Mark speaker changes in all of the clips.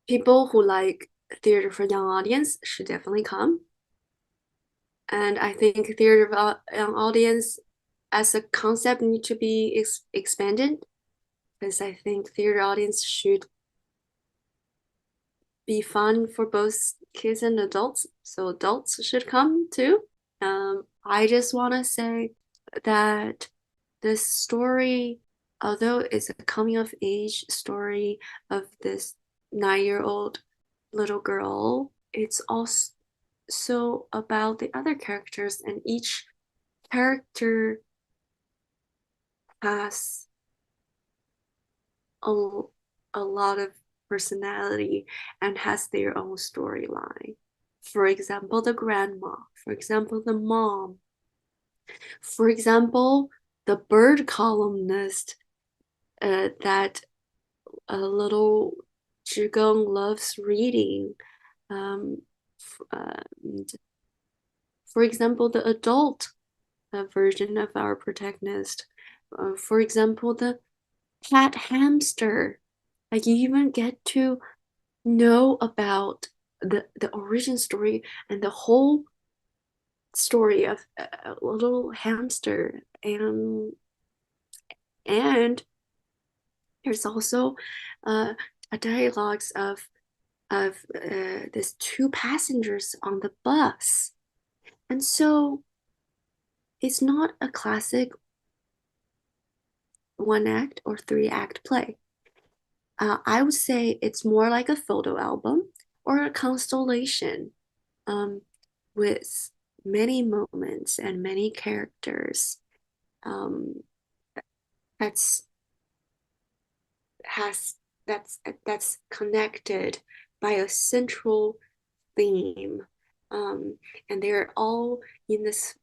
Speaker 1: people who like theater for young audience should definitely come. And I think theater for young audience as a concept need to be expanded because I think theater audience should be fun for both kids and adults. So adults should come too. I just want to say that this story, although it's a coming of age story of this 9-year-old little girl, it's also about the other characters, and each character has a, a lot of personality and has their own storyline. For example, the grandma, for example, the mom, for example, the bird columnist that a little Zhigong loves reading. Um, and for example, the adult version of our protagonist. For example, the cat hamster. Like you even get to know about the origin story and the whole story of a little hamster, and there's also a dialogues of these two passengers on the bus, and so it's not a classic one act or three act play. I would say it's more like a photo album or a constellation, um, with many moments and many characters, um, that's has that's connected by a central theme, um, and they're all in this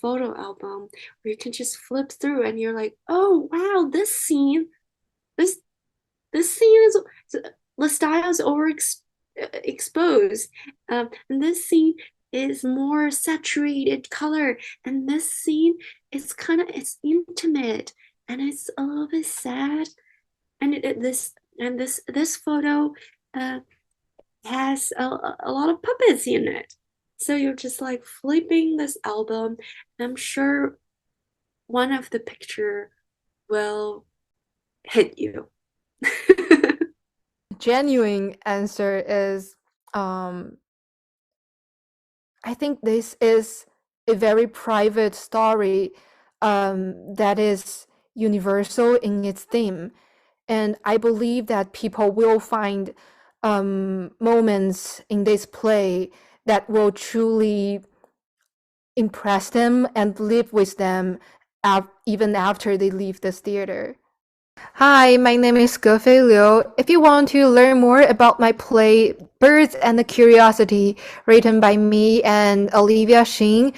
Speaker 1: photo album where you can just flip through and you're like, oh wow, this this scene is the style is exposed, and this scene is more saturated color, and this scene is kind of it's intimate and it's a little bit sad, and this photo uh, has a lot of puppets in it. So you're just like flipping this album. I'm sure one of the picture will hit you.
Speaker 2: Genuine answer is um, I think this is a very private story that is universal in its theme. And I believe that people will find moments in this play that will truly impress them and live with them even after they leave this theater. Hi, my name is Gefei Liu. If you want to learn more about my play Birds and the Curiosity, written by me and Olivia Shin,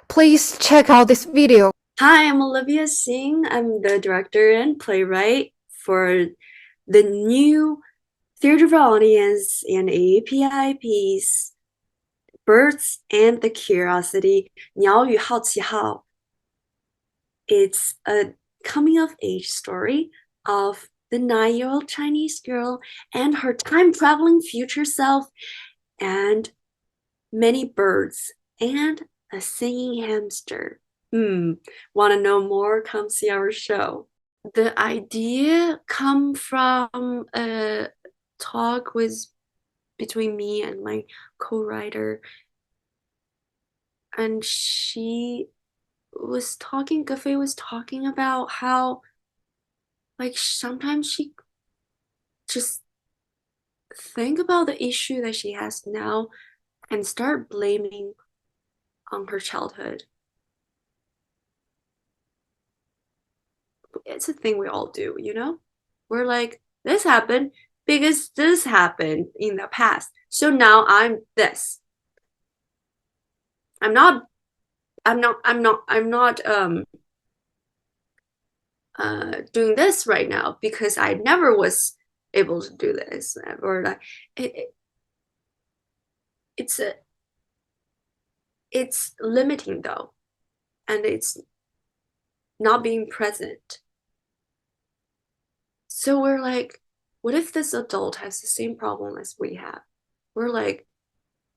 Speaker 2: please check out this video.
Speaker 1: Hi, I'm Olivia Singh. I'm the director and playwright for the new Theater for Audience and API piece, Birds and the Curiosity, 鸟与好奇号. It's a coming of age story of the 9-year-old Chinese girl and her time traveling future self, and many birds and a singing hamster. Want to know more? Come see our show. The idea come from a talk with between me and my co-writer, and Gafe was talking about how like sometimes she just think about the issue that she has now and start blaming on her childhood. It's a thing we all do, you know? We're like, this happened because this happened in the past. So now I'm this. I'm not I'm not doing this right now because I never was able to do this, or like it's a it's limiting though, and it's not being present. So we're like, what if this adult has the same problem as we have? We're like,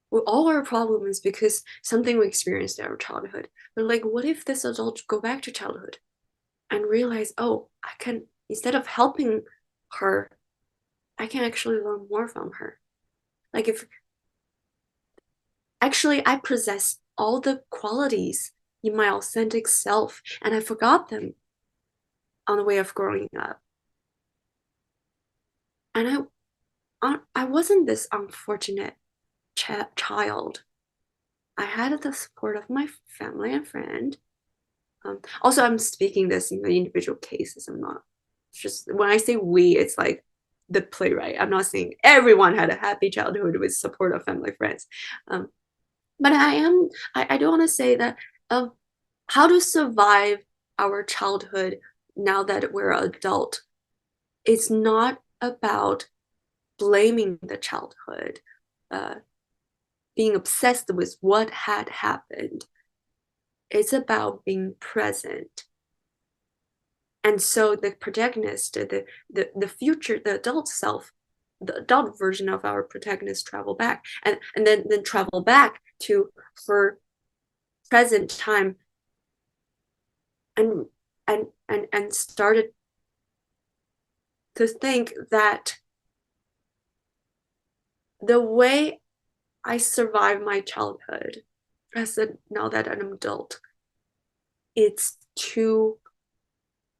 Speaker 1: well, all our problem is because something we experienced in our childhood. But like, what if this adult go back to childhood and realize, oh, I can, instead of helping her, I can actually learn more from her. Like if actually I possess all the qualities in my authentic self and I forgot them on the way of growing up. And I wasn't this unfortunate child. I had the support of my family and friend. Also, I'm speaking this in the individual cases. I'm not just when I say we, it's like the playwright. I'm not saying everyone had a happy childhood with support of family friends. Um, but I do want to say that um, how to survive our childhood now that we're adult. It's not about blaming the childhood, uh, being obsessed with what had happened. It's about being present. And so the protagonist, the future, the adult self, the adult version of our protagonist travel back and then travel back to her present time and and started to think that the way I survived my childhood, as now that I'm adult, it's to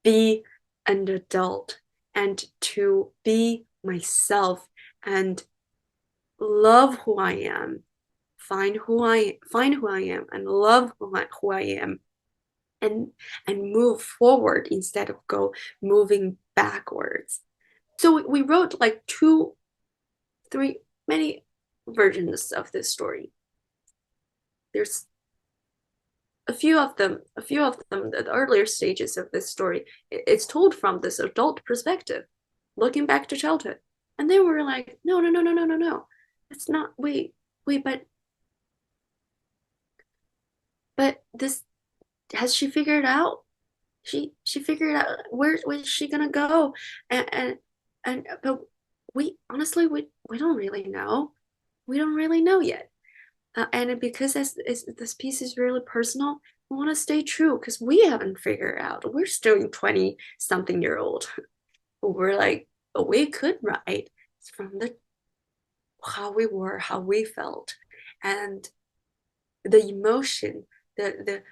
Speaker 1: be an adult and to be myself and love who I am, find who I am and love who I am and move forward instead of go moving backwards. So we wrote like two, three, many versions of this story. There's a few of them, the earlier stages of this story, it's told from this adult perspective, looking back to childhood. And they were like, no, no, no, no, no, no, no. It's not, wait, but this, has she figured out? She figured out where's she gonna go? And but we honestly we don't really know. We don't really know yet. And because this piece is really personal, we want to stay true because we haven't figured out. We're still 20 something year old. We're like, oh, we could write from the how we were, how we felt, and the emotion, the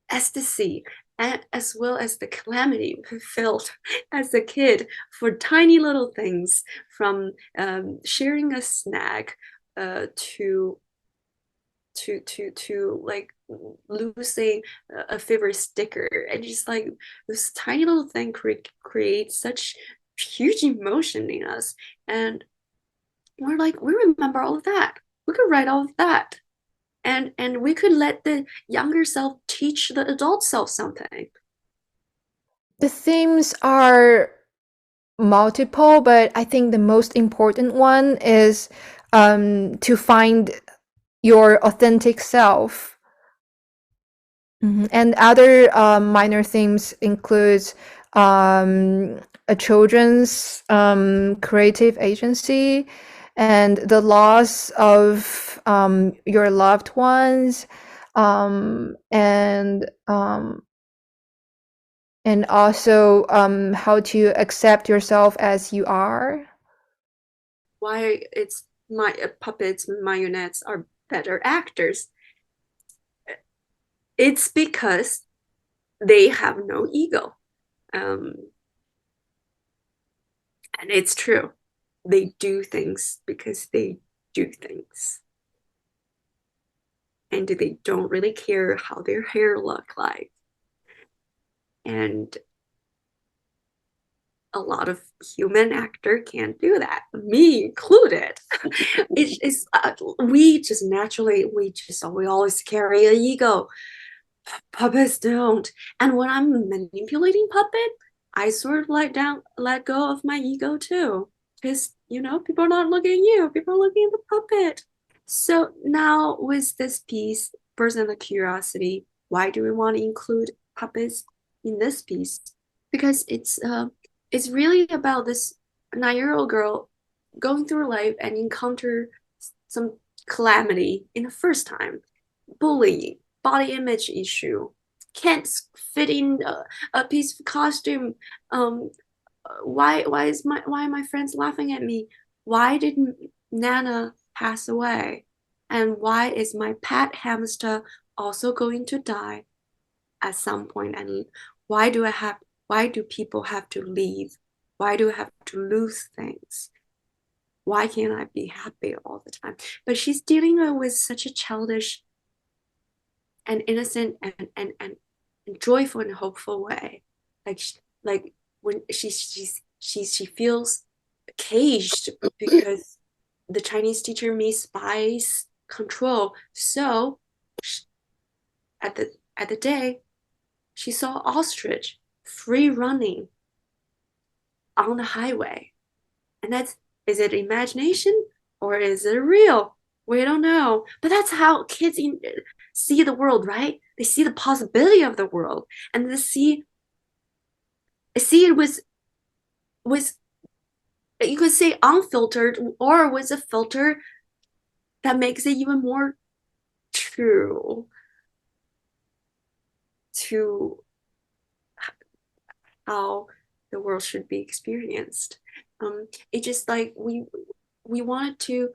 Speaker 1: ecstasy, and as well as the calamity we felt as a kid for tiny little things, from sharing a snack to like losing a favorite sticker, and just like this tiny little thing create such huge emotion in us, and we're like, we remember all of that, we could write all of that, and we could let the younger self teach the adult self something.
Speaker 2: The themes are multiple, but I think the most important one is to find your authentic self. And other minor themes includes a children's creative agency and the loss of your loved ones, and also how to accept yourself as you are.
Speaker 1: Why it's my puppets, marionettes are better actors? It's because they have no ego. Um, and it's true. They do things because they do things. And they don't really care how their hair look like. And a lot of human actor can't do that, me included. It's we just naturally we always carry an ego. Puppets don't. And when I'm manipulating puppet, I sort of let go of my ego too. Because, you know, people are not looking at you, people are looking at the puppet. So now with this piece, personal curiosity, why do we want to include puppets in this piece? Because it's really about this 9-year-old girl going through life and encounter some calamity in the first time, bullying, body image issue, can't fit in a piece of costume. Why are my friends laughing at me? Why did Nana pass away? And why is my pet hamster also going to die at some point? And why do I have why do people have to leave? Why do I have to lose things? Why can't I be happy all the time? But she's dealing with such a childish and innocent and joyful and hopeful way. Like when she feels caged because the Chinese teacher misbuys control. So at the day, she saw ostrich free running on the highway. And that's, is it imagination or is it real? We don't know. But that's how kids see the world, right? They see the possibility of the world, and they see it with you could say unfiltered or with a filter that makes it even more true to how the world should be experienced. It just like we wanted to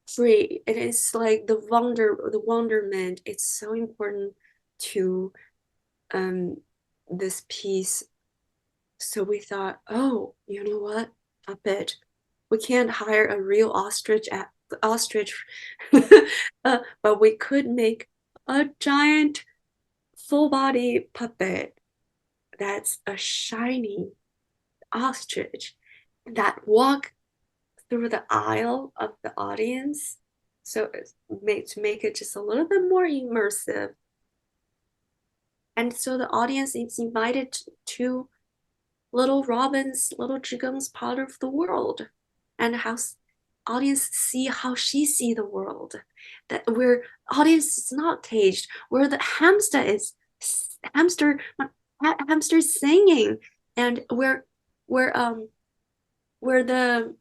Speaker 1: free. It is like the wonderment. It's so important to this piece. So we thought, oh, you know what? A bit. We can't hire a real ostrich, but we could make a giant full body puppet that's a shiny ostrich that walk through the aisle of the audience. So to make it just a little bit more immersive. And so the audience is invited to little Robin's, little Zhigeng's part of the world, and how audience see how she see the world. That where audience is not caged, where the hamster hamster singing, and where the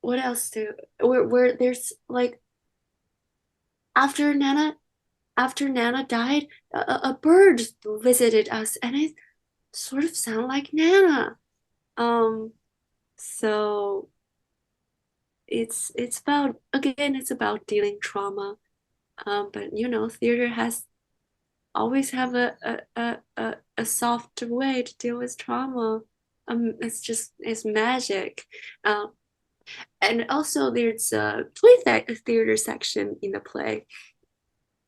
Speaker 1: what else do where there's like after Nana died, a bird visited us, and it sort of sounded like Nana. Um, so it's about, again, it's about dealing trauma. But you know, theater has always have a soft way to deal with trauma. It's magic. And also there's a theater section in the play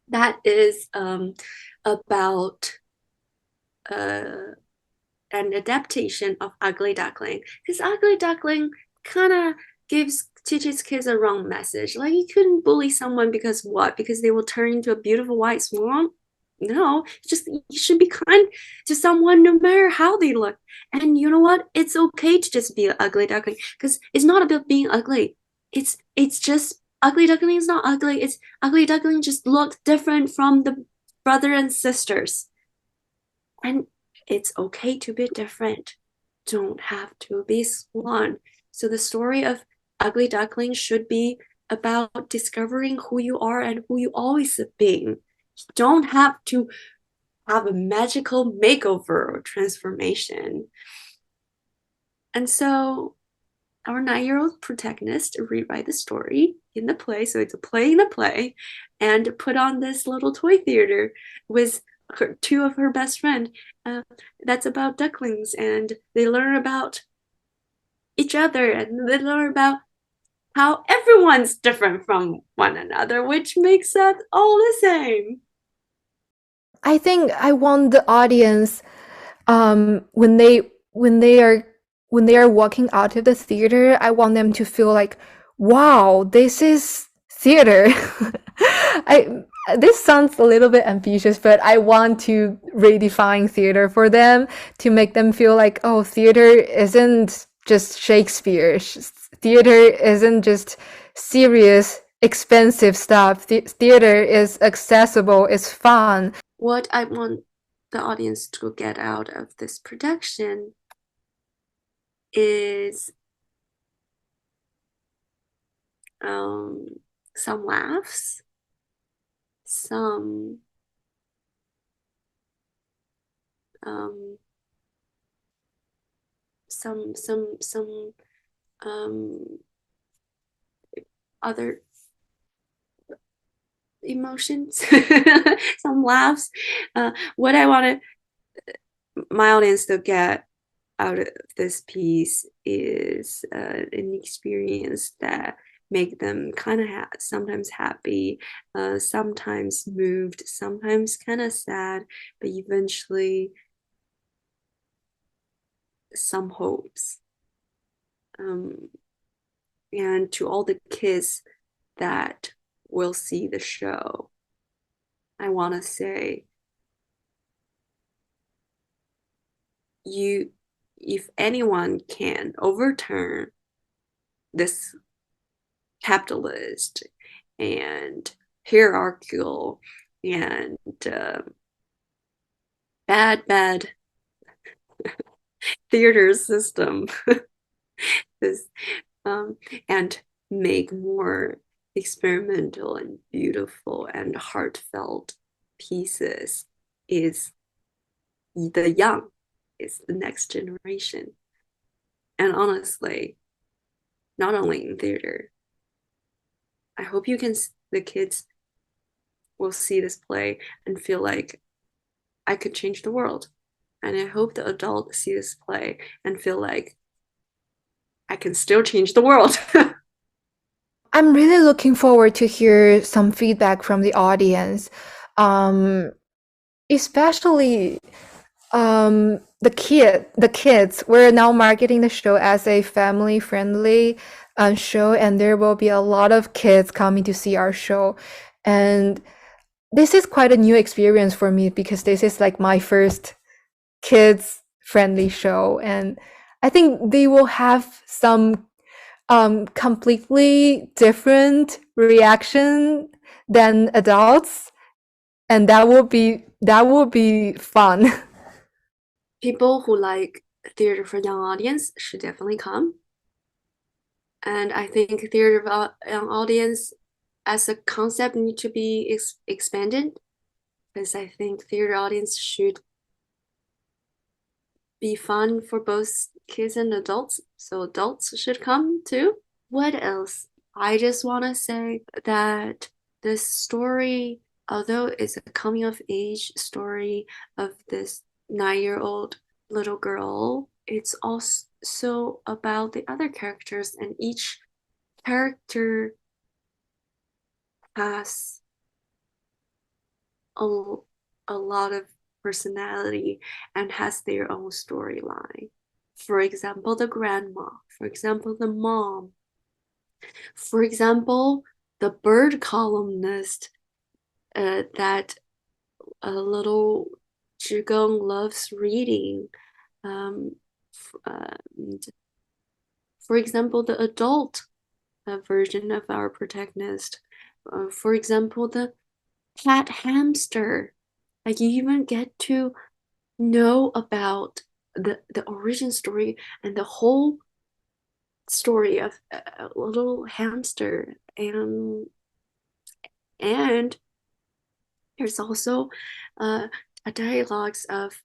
Speaker 1: that is about uh an adaptation of Ugly Duckling, because Ugly Duckling kind of teaches kids a wrong message. Like you couldn't bully someone because what? Because they will turn into a beautiful white swan. No, just you should be kind to someone no matter how they look. And you know what? It's okay to just be an ugly duckling, because it's not about being ugly. It's just ugly duckling is not ugly. It's ugly duckling just looks different from the brother and sisters. And it's okay to be different. Don't have to be one. So the story of Ugly Duckling should be about discovering who you are and who you always have been. You don't have to have a magical makeover or transformation. And so our 9-year-old protagonist rewrite the story in the play. So it's a play in a play, and put on this little toy theater with two of her best friend. That's about ducklings, and they learn about each other, and they learn about how everyone's different from one another, which makes us all the same.
Speaker 2: I think I want the audience, when they are walking out of the theater, I want them to feel like, wow, this is theater. I This sounds a little bit ambitious, but I want to redefine theater for them, to make them feel like, oh, theater isn't just Shakespeare. Theater isn't just serious, expensive stuff. Theater is accessible, it's fun.
Speaker 1: What I want the audience to get out of this production is um, some laughs, some um, some um, other emotions, some laughs. What I want my audience to get out of this piece is an experience that make them kind of sometimes happy, sometimes moved, sometimes kind of sad, but eventually some hopes. Um, and to all the kids that will see the show, I want to say, you, if anyone can overturn this capitalist and hierarchical and bad theater system, this and make more experimental and beautiful and heartfelt pieces, is the young, is the next generation. And honestly, not only in theater, I hope you can, the kids will see this play and feel like I could change the world. And I hope the adults see this play and feel like I can still change the world.
Speaker 2: I'm really looking forward to hear some feedback from the audience, um, especially the kids. We're now marketing the show as a family friendly show, and there will be a lot of kids coming to see our show. And this is quite a new experience for me because this is like my first kids friendly show, and I think they will have some completely different reaction than adults, and that will be fun.
Speaker 1: People who like theater for young audience should definitely come. And I think theater for young audience as a concept need to be expanded, because I think theater audience should be fun for both kids and adults. So adults should come too. What else? I just want to say that this story, although it's a coming of age story of this 9-year-old little girl, it's also about the other characters, and each character has a, a lot of personality and has their own storyline. For example, the grandma, for example, the mom, for example, the bird columnist that a little Zhigong loves reading. Um, for example, the adult version of our protagonist. For example, the cat hamster. Like you even get to know about the origin story and the whole story of a little hamster, and there's also a dialogues of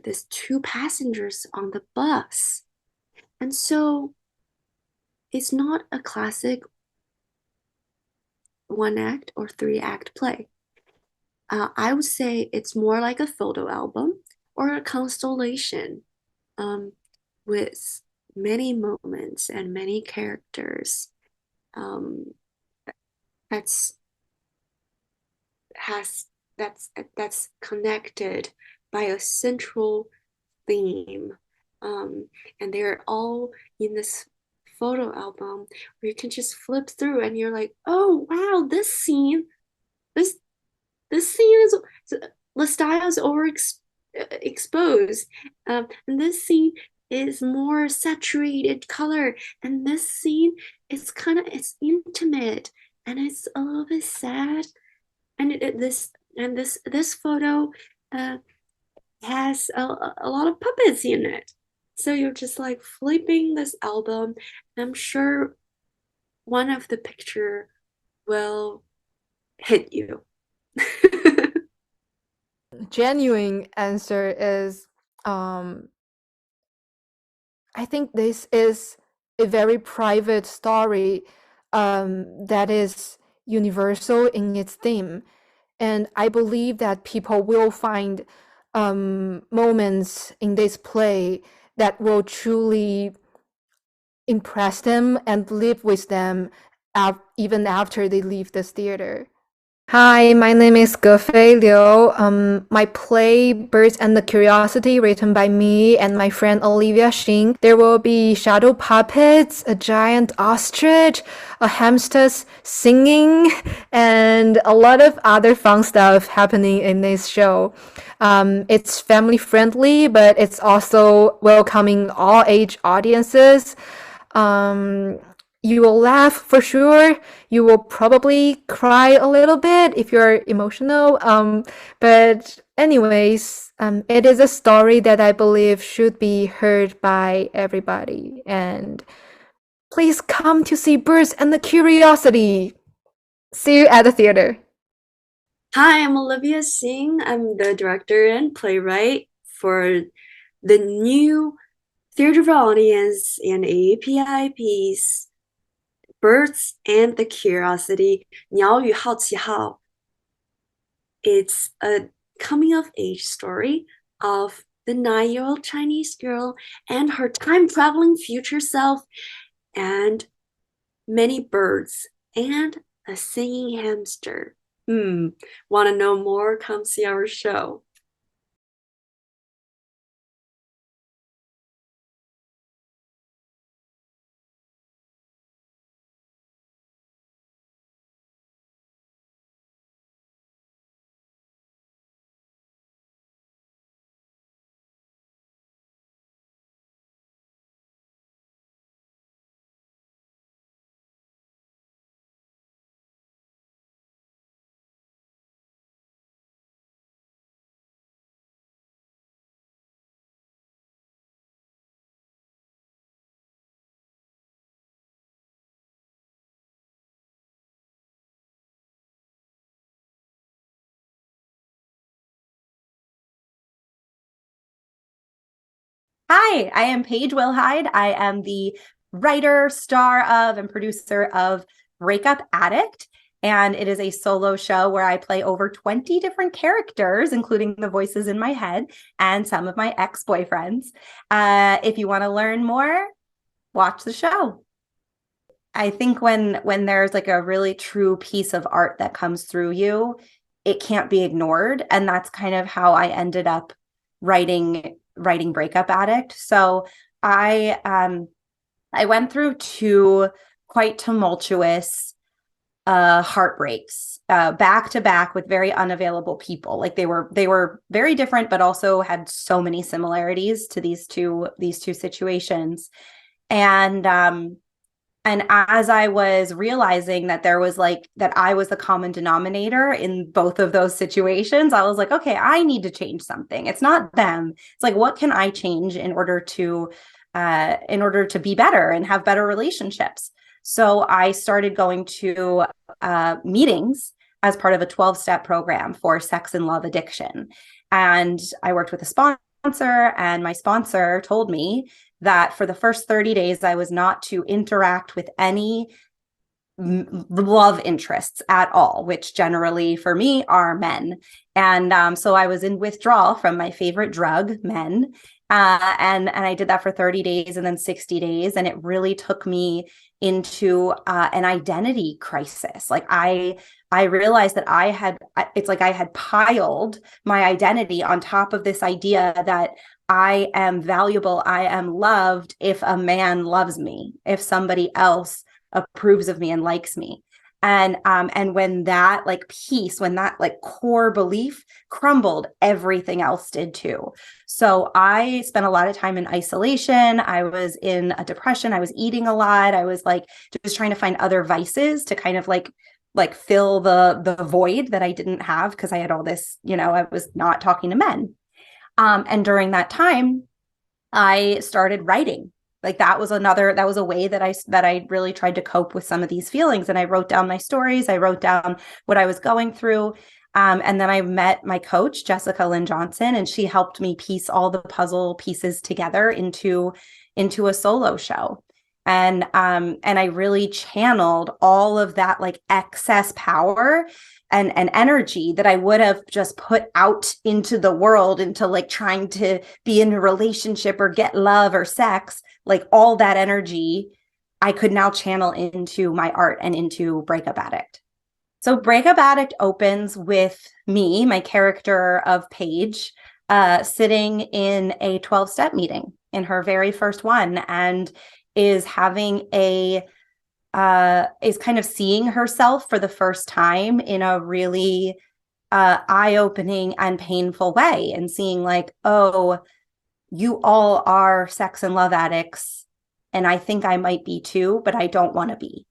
Speaker 1: these two passengers on the bus, and so it's not a classic one act or three act play. I would say it's more like a photo album or a constellation, um, with many moments and many characters, um, that's has that's connected by a central theme, um, and they're all in this photo album where you can just flip through and you're like, oh wow, this this scene is, the style is overexposed, and this scene is more saturated color, and this scene is kind of, it's intimate and it's a little bit sad, and this photo uh, has a lot of puppets in it. So you're just like flipping this album. I'm sure one of the picture will hit you.
Speaker 2: Genuine answer is um I think this is a very private story that is universal in its theme. And I believe that people will find moments in this play that will truly impress them and live with them even after they leave this theater. Hi, my name is Gefei Liu. My play Birds and the Curiosity, written by me and my friend Olivia Xin. There will be shadow puppets, a giant ostrich, a hamster singing, and a lot of other fun stuff happening in this show. It's family friendly, but it's also welcoming all age audiences. Um, you will laugh for sure. You will probably cry a little bit if you're emotional. But anyways, it is a story that I believe should be heard by everybody. And please come to see Birds and the Curiosity. See you at the theater.
Speaker 1: Hi, I'm Olivia Singh. I'm the director and playwright for the new Theater for Audience and API piece, Birds and the Curiosity, 鸟语好奇号. It's a coming of age story of the 9-year-old Chinese girl and her time traveling future self, and many birds and a singing hamster. Want to know more? Come see our show.
Speaker 3: Hi, I am Paige Wilhide. I am the writer, star of, and producer of Breakup Addict. And it is a solo show where I play over 20 different characters, including the voices in my head and some of my ex-boyfriends. If you want to learn more, watch the show. I think when there's like a really true piece of art that comes through you, it can't be ignored. And that's kind of how I ended up writing Breakup Addict. So I went through two quite tumultuous heartbreaks back to back with very unavailable people. Like they were very different, but also had so many similarities to these two situations. And as I was realizing that there was that I was the common denominator in both of those situations, I was like, okay, I need to change something. It's not them. It's like, what can I change in order to be better and have better relationships? So I started going to meetings as part of a 12-step program for sex and love addiction. And I worked with a sponsor, and my sponsor told me that for the first 30 days, I was not to interact with any love interests at all, which generally for me are men. And so I was in withdrawal from my favorite drug, men. And I did that for 30 days and then 60 days. And it really took me into an identity crisis. Like I realized that it's like I had piled my identity on top of this idea that I am valuable, I am loved if a man loves me, if somebody else approves of me and likes me. And when that when that core belief crumbled, everything else did too. So I spent a lot of time in isolation. I was in a depression. I was eating a lot. I was just trying to find other vices to kind of fill the void that I didn't have, because I had all this, I was not talking to men. And during that time, I started writing. Like that was a way that I really tried to cope with some of these feelings. And I wrote down my stories. I wrote down what I was going through. And then I met my coach, Jessica Lynn Johnson, and she helped me piece all the puzzle pieces together into a solo show. And I really channeled all of that like excess power and energy that I would have just put out into the world, into like trying to be in a relationship or get love or sex. Like all that energy I could now channel into my art and into Breakup Addict. So Breakup Addict opens with me, my character of Paige, sitting in a 12-step meeting in her very first one, and is having is kind of seeing herself for the first time in a really eye-opening and painful way, and seeing like, oh, you all are sex and love addicts, and I think I might be too, but I don't want to be.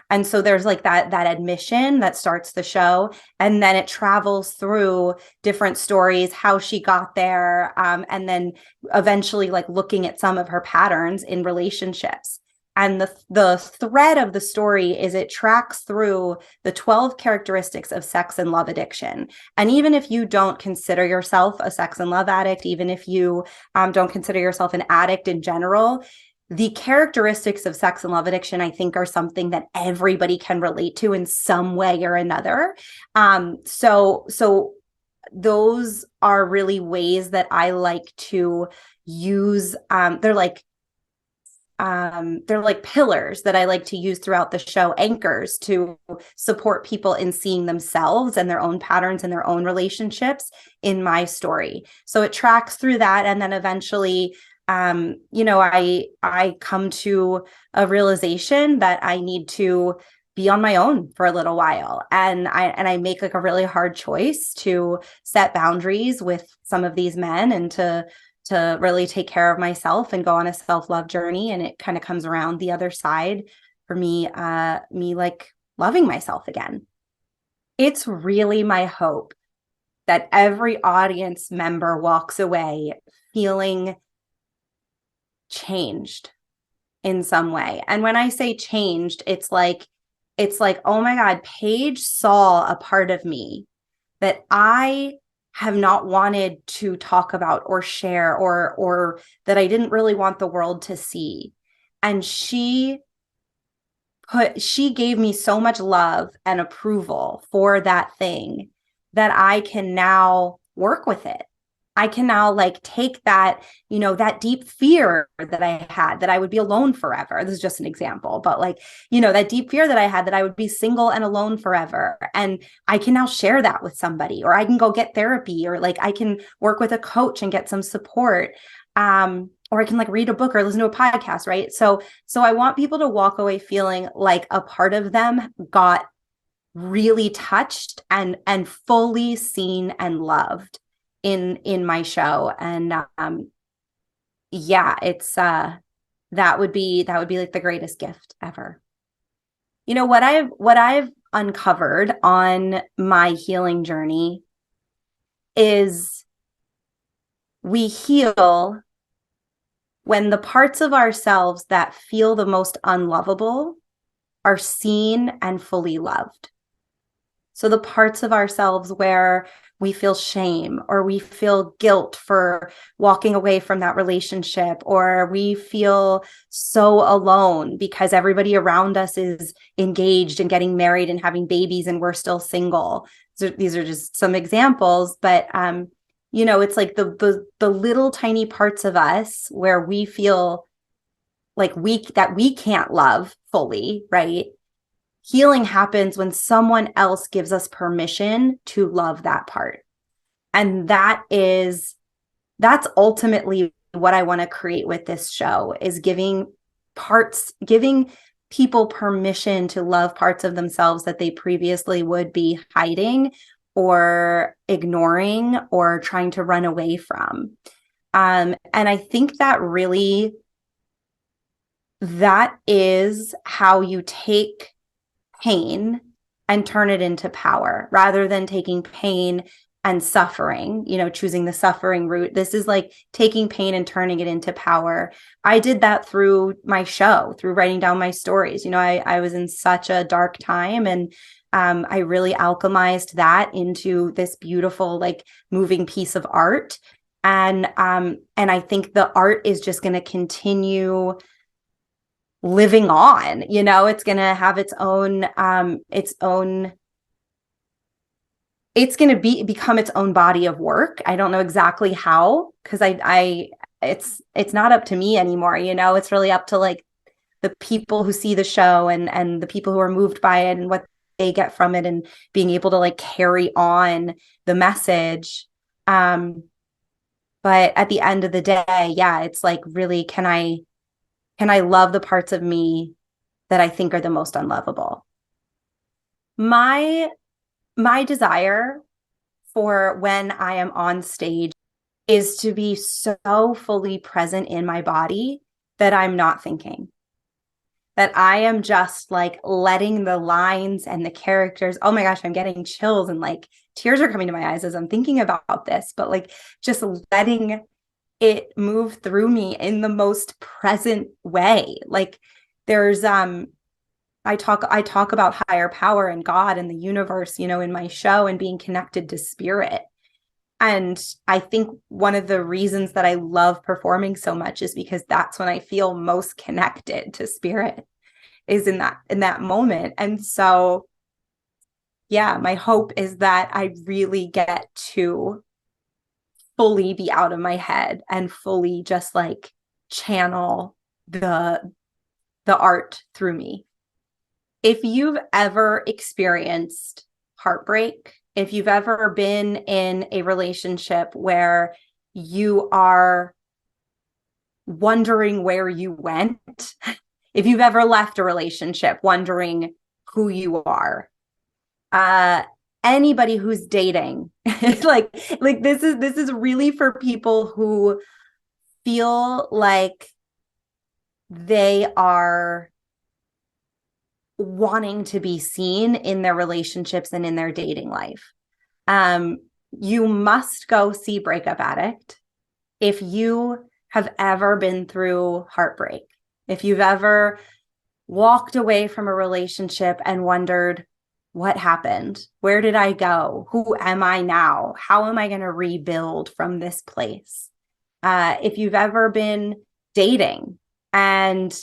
Speaker 3: And so there's like that admission that starts the show, and then it travels through different stories, how she got there, and then eventually like looking at some of her patterns in relationships. And the thread of the story is it tracks through the 12 characteristics of sex and love addiction. And even if you don't consider yourself a sex and love addict, even if you don't consider yourself an addict in general, the characteristics of sex and love addiction, I think, are something that everybody can relate to in some way or another. So those are really ways that I like to use. They're like pillars that I like to use throughout the show, anchors to support people in seeing themselves and their own patterns and their own relationships in my story. So it tracks through that, and then eventually I come to a realization that I need to be on my own for a little while. And I make like a really hard choice to set boundaries with some of these men, and to really take care of myself and go on a self-love journey. And it kind of comes around the other side for me, me like loving myself again. It's really my hope that every audience member walks away feeling changed in some way. And when I say changed, it's like, oh my God, Paige saw a part of me that I have not wanted to talk about or share, or that I didn't really want the world to see. And she gave me so much love and approval for that thing that I can now work with it. I can now like take that, that deep fear that I had that I would be alone forever. This is just an example, but like, that deep fear that I had that I would be single and alone forever. And I can now share that with somebody, or I can go get therapy, or like I can work with a coach and get some support. Or I can like read a book or listen to a podcast, right? So I want people to walk away feeling like a part of them got really touched and fully seen and loved in my show. And it's that would be like the greatest gift ever. What I've uncovered on my healing journey is we heal when the parts of ourselves that feel the most unlovable are seen and fully loved. So the parts of ourselves where we feel shame, or we feel guilt for walking away from that relationship, or we feel so alone because everybody around us is engaged and getting married and having babies and we're still single. So these are just some examples, but it's like the little tiny parts of us where we feel like that we can't love fully, right? Healing happens when someone else gives us permission to love that part. And that's ultimately what I want to create with this show, is giving people permission to love parts of themselves that they previously would be hiding or ignoring or trying to run away from. And I think that is how you take pain and turn it into power, rather than taking pain and suffering, choosing the suffering route. This is like taking pain and turning it into power. I did that through my show, through writing down my stories. I was in such a dark time, and I really alchemized that into this beautiful, like, moving piece of art. And I think the art is just going to continue living on. It's going to have its own it's going to become its own body of work. I don't know exactly how, because it's not up to me anymore. It's really up to, like, the people who see the show and the people who are moved by it and what they get from it, and being able to, like, carry on the message. But at the end of the day, yeah, it's like, really, can I love the parts of me that I think are the most unlovable? My desire for when I am on stage is to be so fully present in my body that I'm not thinking, that I am just, like, letting the lines and the characters, oh my gosh, I'm getting chills, and, like, tears are coming to my eyes as I'm thinking about this, but, like, just letting it move through me in the most present way. Like, there's I talk about higher power and God and the universe, in my show, and being connected to spirit. And I think one of the reasons that I love performing so much is because that's when I feel most connected to spirit, is in that moment. And so, yeah, my hope is that I really get to fully be out of my head and fully just, like, channel the art through me. If you've ever experienced heartbreak, if you've ever been in a relationship where you are wondering where you went, if you've ever left a relationship wondering who you are, anybody who's dating, like this is really for people who feel like they are wanting to be seen in their relationships and in their dating life. You must go see Breakup Addict if you have ever been through heartbreak. If you've ever walked away from a relationship and wondered, what happened? Where did I go? Who am I now? How am I going to rebuild from this place? If you've ever been dating and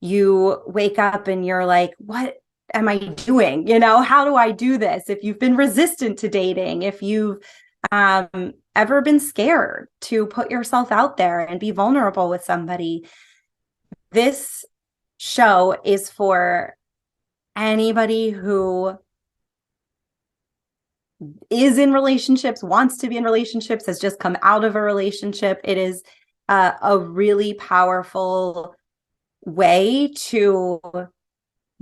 Speaker 3: you wake up and you're like, what am I doing? How do I do this? If you've been resistant to dating, if you've ever been scared to put yourself out there and be vulnerable with somebody, this show is for anybody who is in relationships, wants to be in relationships, has just come out of a relationship. It is a really powerful way to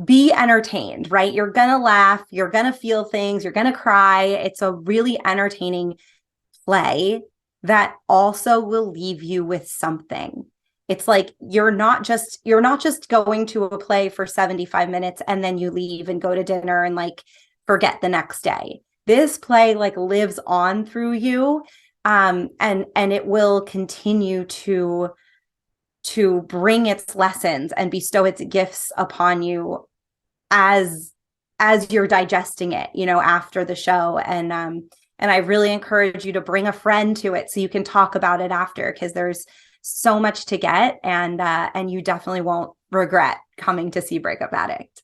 Speaker 3: be entertained, right? You're going to laugh, you're going to feel things, you're going to cry. It's a really entertaining play that also will leave you with something. It's like you're not just going to a play for 75 minutes and then you leave and go to dinner and, like, forget the next day. This play, like, lives on through you, and it will continue to bring its lessons and bestow its gifts upon you as you're digesting it, after the show. And I really encourage you to bring a friend to it so you can talk about it after, because there's so much to get, and you definitely won't regret coming to see Breakup Addict.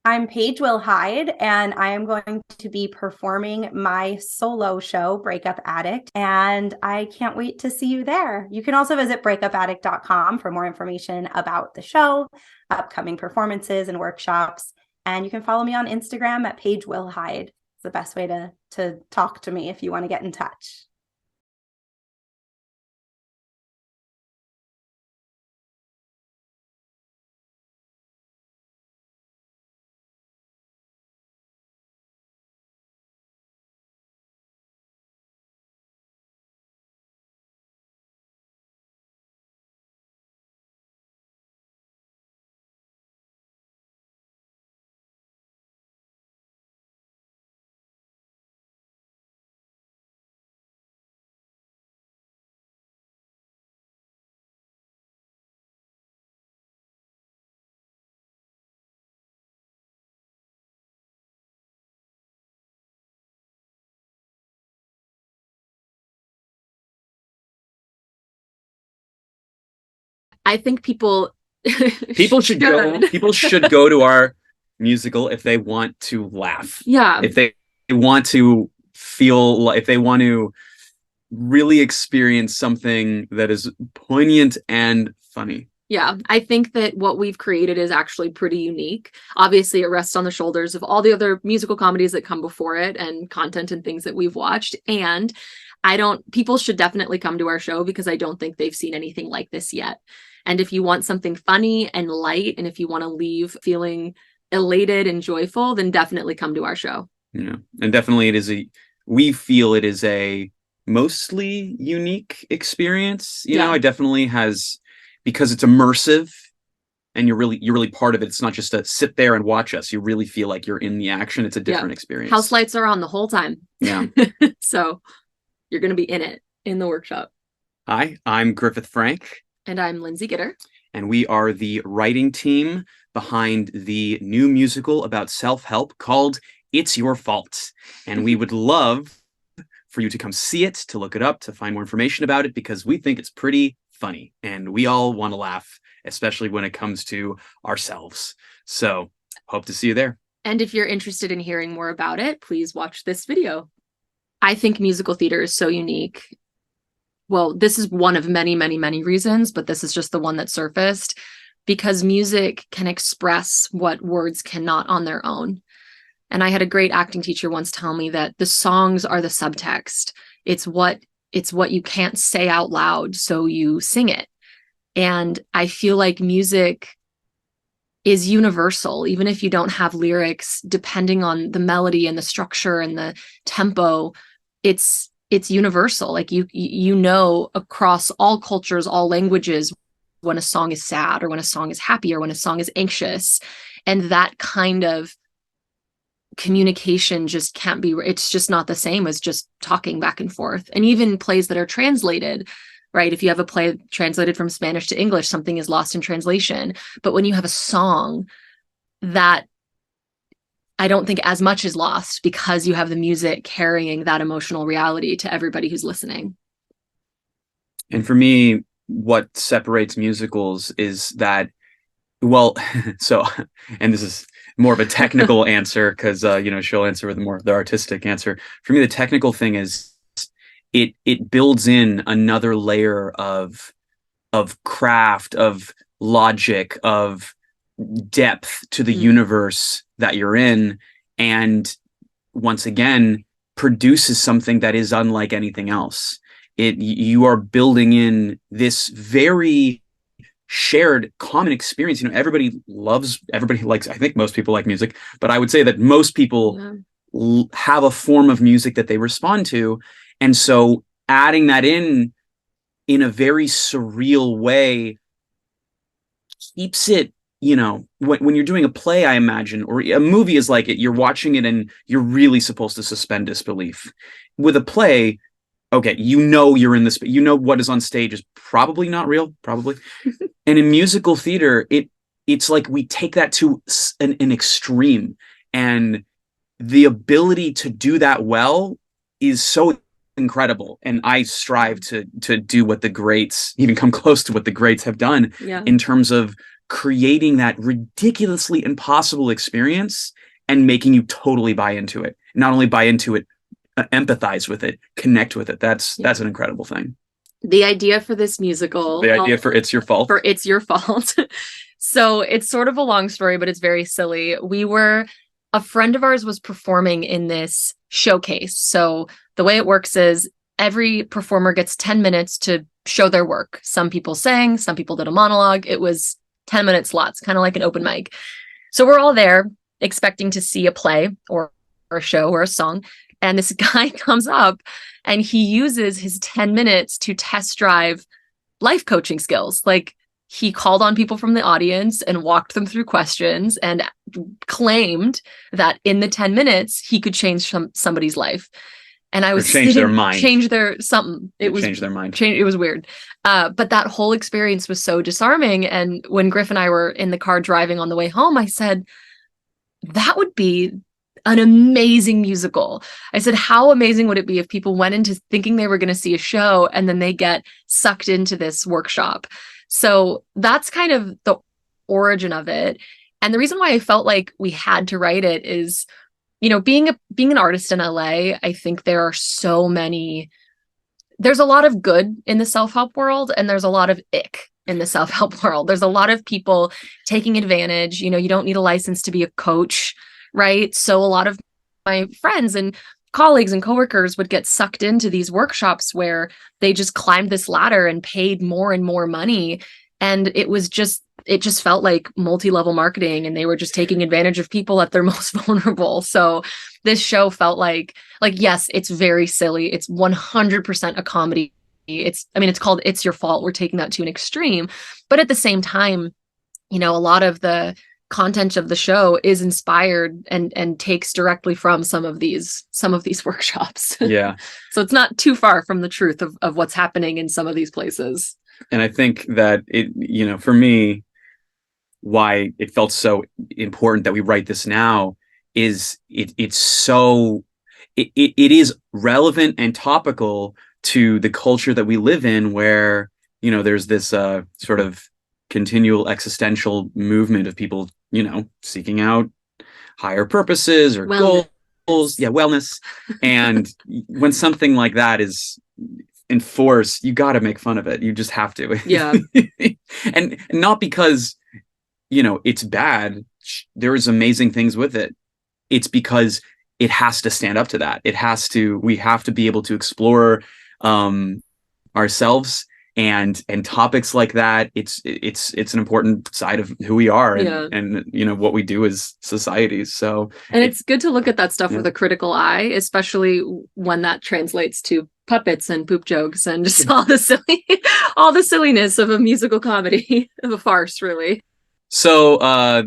Speaker 3: I'm Paige Will Hyde, and I am going to be performing my solo show, Breakup Addict, and I can't wait to see you there. You can also visit breakupaddict.com for more information about the show, upcoming performances and workshops, and you can follow me on Instagram at Paige Will Hyde. It's the best way to talk to me if you want to get in touch.
Speaker 4: I think people
Speaker 5: people should go to our musical if they want to laugh.
Speaker 4: Yeah.
Speaker 5: If they want to feel like, if they want to really experience something that is poignant and funny.
Speaker 4: Yeah, I think that what we've created is actually pretty unique. Obviously, it rests on the shoulders of all the other musical comedies that come before it and content and things that we've watched. And people should definitely come to our show because I don't think they've seen anything like this yet. And if you want something funny and light, and if you want to leave feeling elated and joyful, then definitely come to our show.
Speaker 5: Yeah, and definitely we feel it is a mostly unique experience. You know, it definitely has, because it's immersive and you're really part of it. It's not just a sit there and watch us. You really feel like you're in the action. It's a different experience.
Speaker 4: House lights are on the whole time.
Speaker 5: Yeah.
Speaker 4: So you're going to be in the workshop.
Speaker 5: Hi, I'm Griffith Frank.
Speaker 4: And I'm Lindsay Gitter.
Speaker 5: And we are the writing team behind the new musical about self-help called It's Your Fault. And we would love for you to come see it, to look it up, to find more information about it, because we think it's pretty funny and we all want to laugh, especially when it comes to ourselves. So hope to see you there.
Speaker 4: And if you're interested in hearing more about it, please watch this video. I think musical theater is so unique. Well, this is one of many, many, many reasons, but this is just the one that surfaced, because music can express what words cannot on their own. And I had a great acting teacher once tell me that the songs are the subtext. It's what you can't say out loud, so you sing it. And I feel like music is universal, even if you don't have lyrics, depending on the melody and the structure and the tempo, it's universal. Like you know, across all cultures, all languages, when a song is sad or when a song is happy or when a song is anxious. And that kind of communication just can't be, it's just not the same as just talking back and forth. And even plays that are translated, right? If you have a play translated from Spanish to English, something is lost in translation. But when you have a song, that I don't think as much is lost, because you have the music carrying that emotional reality to everybody who's listening.
Speaker 5: And for me, what separates musicals is that, well, so, and this is more of a technical answer, because she'll answer with the artistic answer. For me, the technical thing is it builds in another layer of craft, of logic, of depth to the universe that you're in, and once again produces something that is unlike anything else. You are building in this very shared common experience. Everybody likes, I think most people like music, but I would say that most people have a form of music that they respond to. And so adding that in a very surreal way keeps it, when you're doing a play, I imagine, or a movie is like it, you're watching it and you're really supposed to suspend disbelief. With a play, okay, you're in this, what is on stage is probably not real, probably. And in musical theater, it's like we take that to an extreme, and the ability to do that well is so incredible. And I strive to do what the greats, even come close to what the greats have done in terms of creating that ridiculously impossible experience and making you totally buy into it. Not only buy into it, empathize with it, connect with it. That's an incredible thing.
Speaker 4: The idea for this musical,
Speaker 5: for It's Your Fault.
Speaker 4: So it's sort of a long story, but it's very silly. A friend of ours was performing in this showcase. So the way it works is every performer gets 10 minutes to show their work. Some people sang, some people did a monologue. It was 10-minute slots, kind of like an open mic. So we're all there expecting to see a play or a show or a song. And this guy comes up and he uses his 10 minutes to test drive life coaching skills. Like, he called on people from the audience and walked them through questions and claimed that in the 10 minutes he could change somebody's life. And I was
Speaker 5: change their mind.
Speaker 4: Change their something.
Speaker 5: Change their mind.
Speaker 4: It was weird. But that whole experience was so disarming. And when Griff and I were in the car driving on the way home, I said, that would be an amazing musical. I said, how amazing would it be if people went into thinking they were going to see a show and then they get sucked into this workshop? So that's kind of the origin of it. And the reason why I felt like we had to write it is, being an artist in LA, I think there's a lot of good in the self-help world, and there's a lot of ick in the self-help world. There's a lot of people taking advantage. You don't need a license to be a coach, right? So a lot of my friends and colleagues and coworkers would get sucked into these workshops where they just climbed this ladder and paid more and more money. And it just felt like multi-level marketing, and they were just taking advantage of people at their most vulnerable. So this show felt like, yes, it's very silly. It's 100% a comedy. It's called It's Your Fault. We're taking that to an extreme. But at the same time, a lot of the content of the show is inspired and takes directly from some of these workshops.
Speaker 5: Yeah.
Speaker 4: So it's not too far from the truth of what's happening in some of these places.
Speaker 5: And I think that it, for me, why it felt so important that we write this now is it is relevant and topical to the culture that we live in, where, there's this sort of continual existential movement of people, seeking out higher purposes or goals. Yeah, wellness. And when something like that is enforced, you got to make fun of it. You just have to.
Speaker 4: Yeah.
Speaker 5: And not because, it's bad. There is amazing things with it. It's because it has to stand up to that. We have to be able to explore ourselves and topics like that. It's an important side of who we are and what we do as societies. So,
Speaker 4: and it's good to look at that stuff with a critical eye, especially when that translates to puppets and poop jokes and just all the silliness of a musical comedy, of a farce, really.
Speaker 5: So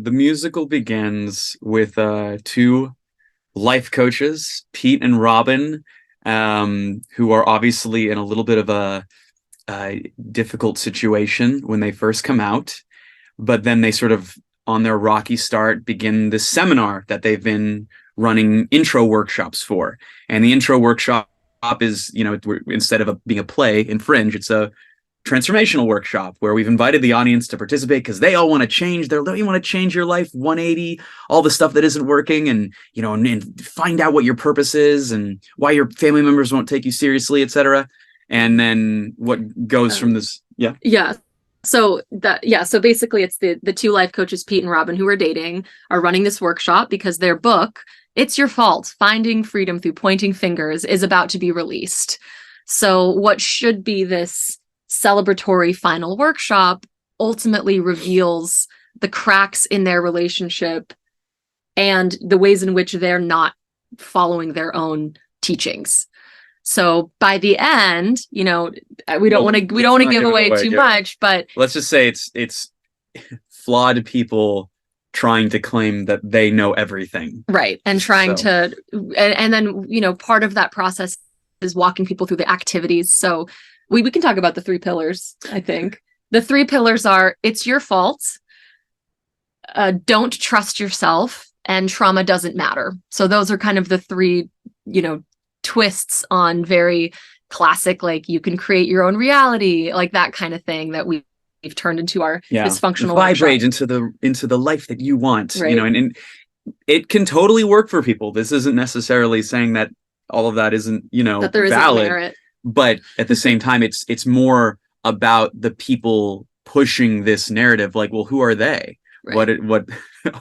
Speaker 5: the musical begins with two life coaches, Pete and Robin, who are obviously in a little bit of a difficult situation when they first come out, but then they sort of, on their rocky start, begin this seminar that they've been running intro workshops for. And the intro workshop is, instead of being a play in Fringe, it's a transformational workshop where we've invited the audience to participate because they all want to change you want to change your life 180, all the stuff that isn't working, and and find out what your purpose is and why your family members won't take you seriously, etc. And then what goes from this?
Speaker 4: So basically it's the two life coaches, Pete and Robin, who are dating, are running this workshop because their book, It's Your Fault, Finding Freedom Through Pointing Fingers, is about to be released. So what should be this celebratory final workshop ultimately reveals the cracks in their relationship and the ways in which they're not following their own teachings. So by the end, we don't want to give away too much, but
Speaker 5: let's just say it's flawed people trying to claim that they know everything.
Speaker 4: Right. And trying to, and then, part of that process is walking people through the activities. So we can talk about the three pillars, I think. The three pillars are: it's your fault, don't trust yourself, and trauma doesn't matter. So those are kind of the three, twists on very classic, like you can create your own reality, like that kind of thing that we've turned into our dysfunctional
Speaker 5: vibrate into the life that you want,
Speaker 4: right.
Speaker 5: And it can totally work for people. This isn't necessarily saying that all of that isn't, that there valid isn't merit. But at the same time, it's more about the people pushing this narrative. Like, well, who are they? Right. What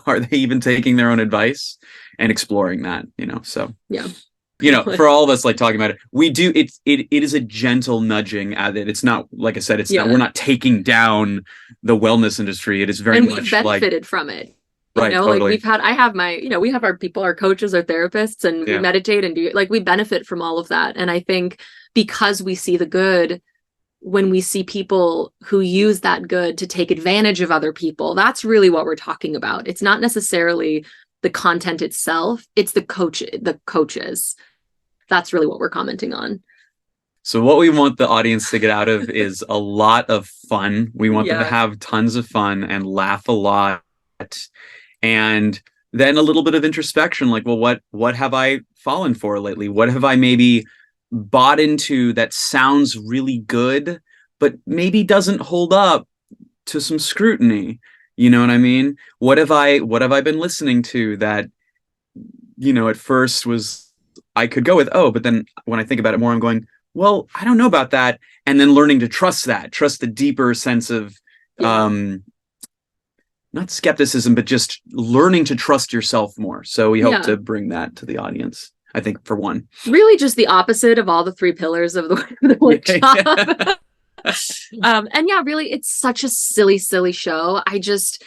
Speaker 5: are they even taking their own advice and exploring that? So
Speaker 4: yeah.
Speaker 5: For all of us, like, talking about it, we do it is a gentle nudging at it. It's not, like I said, it's not, we're not taking down the wellness industry. It is very much
Speaker 4: we've benefited from it.
Speaker 5: Right, totally.
Speaker 4: Like we have our people, our coaches, our therapists, and we meditate and we benefit from all of that. And I think because we see the good, when we see people who use that good to take advantage of other people, that's really what we're talking about. It's not necessarily the content itself, it's the coaches. That's really what we're commenting on.
Speaker 5: So what we want the audience to get out of is a lot of fun. We want them to have tons of fun and laugh a lot. And then a little bit of introspection, like, well, what have I fallen for lately? What have I maybe bought into that sounds really good, but maybe doesn't hold up to some scrutiny. You know what I mean? What have I been listening to that, at first was, I could go with, oh, but then when I think about it more, I'm going, well, I don't know about that. And then learning to trust the deeper sense of, not skepticism, but just learning to trust yourself more. So we hope to bring that to the audience, I think, for one.
Speaker 4: Really just the opposite of all the 3 pillars of the workshop. And yeah, really, it's such a silly, silly show. I just,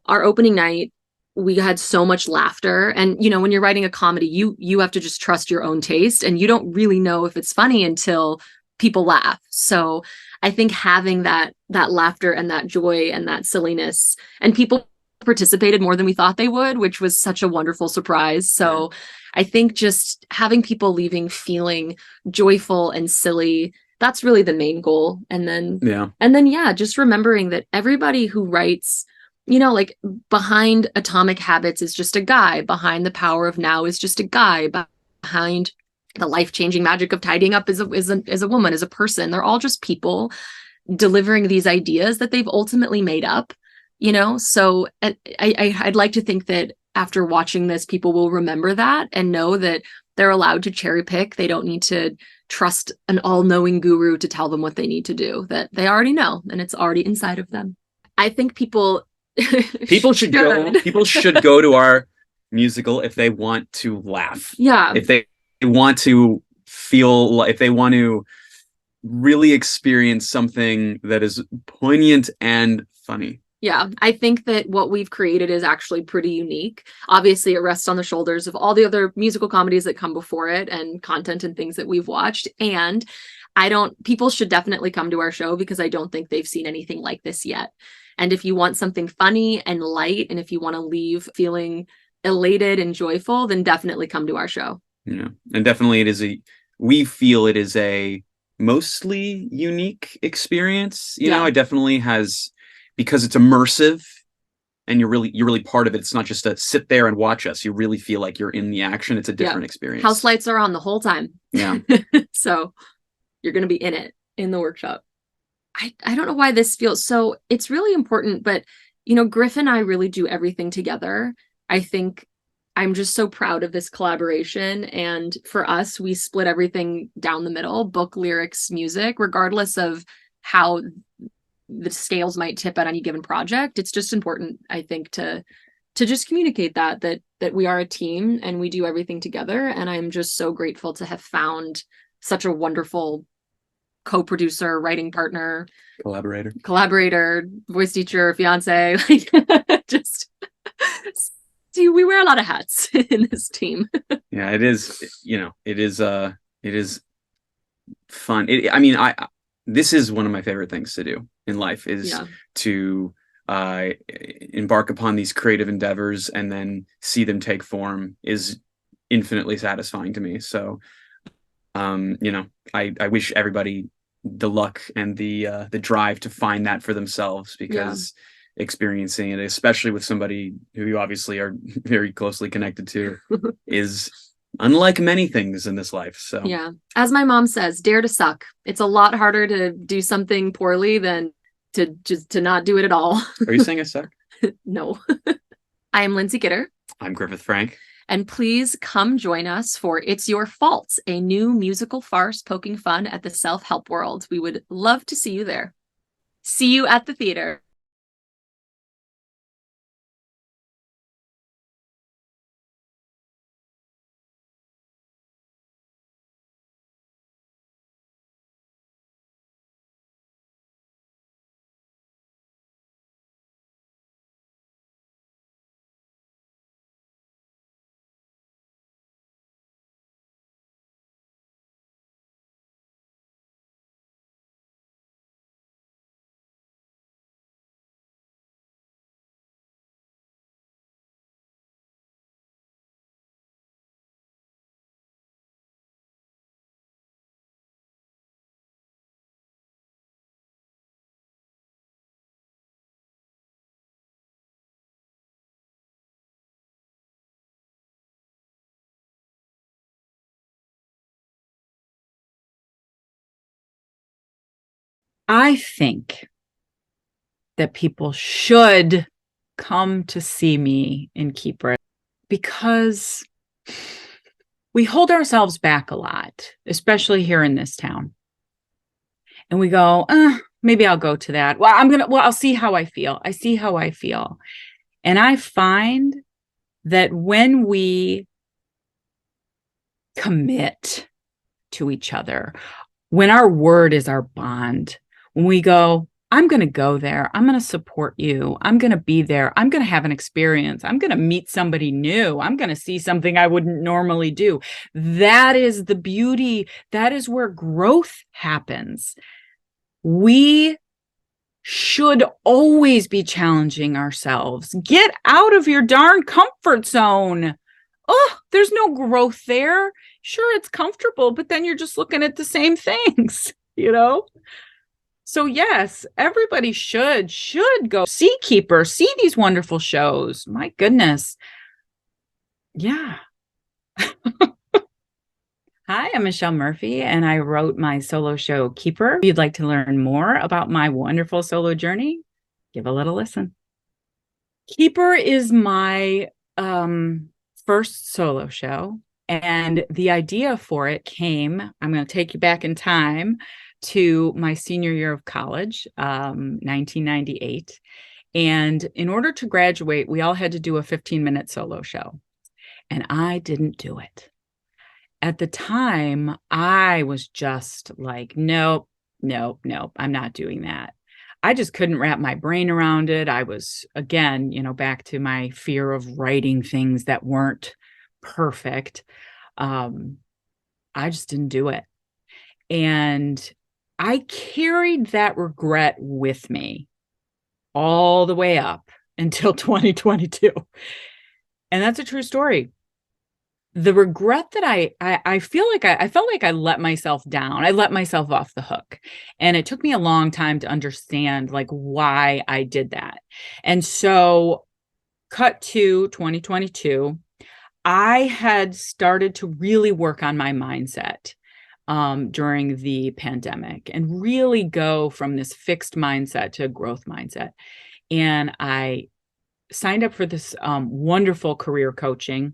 Speaker 4: our opening night, we had so much laughter. And, when you're writing a comedy, you have to just trust your own taste, and you don't really know if it's funny until people laugh. So I think having that laughter and that joy and that silliness, and people participated more than we thought they would, which was such a wonderful surprise. So I think just having people leaving feeling joyful and silly, that's really the main goal. And then, just remembering that everybody who writes, like behind Atomic Habits is just a guy, behind The Power of Now is just a guy, behind The Life-Changing Magic of Tidying Up is a woman, is a person. They're all just people delivering these ideas that they've ultimately made up, So I'd like to think that after watching this, people will remember that and know that they're allowed to cherry pick. They don't need to trust an all-knowing guru to tell them what they need to do, that they already know, and it's already inside of them. I think people
Speaker 5: should go to our musical if they want to laugh.
Speaker 4: Yeah.
Speaker 5: If they want to feel, if they want to really experience something that is poignant and funny.
Speaker 4: Yeah, I think that what we've created is actually pretty unique. Obviously, it rests on the shoulders of all the other musical comedies that come before it and content and things that we've watched. And people should definitely come to our show, because I don't think they've seen anything like this yet. And if you want something funny and light, and if you want to leave feeling elated and joyful, then definitely come to our show.
Speaker 5: Yeah, and definitely we feel it is a mostly unique experience. It definitely has, because it's immersive and you're really part of it. It's not just a sit there and watch us. You really feel like you're in the action. It's a different experience.
Speaker 4: House lights are on the whole time.
Speaker 5: Yeah.
Speaker 4: So you're going to be in it, in the workshop. I don't know why this feels so, it's really important, but Griff and I really do everything together. I think I'm just so proud of this collaboration. And for us, we split everything down the middle: book, lyrics, music, regardless of how the scales might tip at any given project. It's just important, I think, to just communicate that we are a team and we do everything together. And I'm just so grateful to have found such a wonderful co-producer, writing partner, collaborator, voice teacher, fiance. Just see, we wear a lot of hats in this team.
Speaker 5: Yeah, it is. It is fun. This is one of my favorite things to do in life, is to embark upon these creative endeavors and then see them take form is infinitely satisfying to me. So, I wish everybody the luck and the drive to find that for themselves, because experiencing it, especially with somebody who you obviously are very closely connected to, is unlike many things in this life. So
Speaker 4: as my mom says, dare to suck. It's a lot harder to do something poorly than to not do it at all.
Speaker 5: Are you saying I suck?
Speaker 4: No. I am Lindsay Gitter.
Speaker 5: I'm Griffith Frank.
Speaker 4: And please come join us for It's Your Fault, a new musical farce poking fun at the self-help world. We would love to see you there. See you at the theater.
Speaker 6: I think that people should come to see me in Keeper, because we hold ourselves back a lot, especially here in this town. And we go, maybe I'll go to that. I'll see how I feel. I see how I feel. And I find that when we commit to each other, when our word is our bond, when we go, I'm going to go there, I'm going to support you, I'm going to be there, I'm going to have an experience, I'm going to meet somebody new, I'm going to see something I wouldn't normally do. That is the beauty. That is where growth happens. We should always be challenging ourselves. Get out of your darn comfort zone. Oh, there's no growth there. Sure, it's comfortable, but then you're just looking at the same things, you know? So yes, everybody should go see Keeper, see these wonderful shows. My goodness. Yeah. Hi, I'm Michelle Murphy, and I wrote my solo show, Keeper. If you'd like to learn more about my wonderful solo journey, give a little listen. Keeper is my first solo show, and the idea for it came, I'm going to take you back in time to my senior year of college, 1998. And in order to graduate, we all had to do a 15-minute solo show, and I didn't do it. At the time, I was just like, nope, I'm not doing that. I just couldn't wrap my brain around it. I was, again, back to my fear of writing things that weren't perfect. I just didn't do it. And I carried that regret with me all the way up until 2022. And that's a true story. The regret that I feel like I felt like I let myself down. I let myself off the hook. And it took me a long time to understand like why I did that. And so cut to 2022, I had started to really work on my mindset during the pandemic and really go from this fixed mindset to a growth mindset. And I signed up for this wonderful career coaching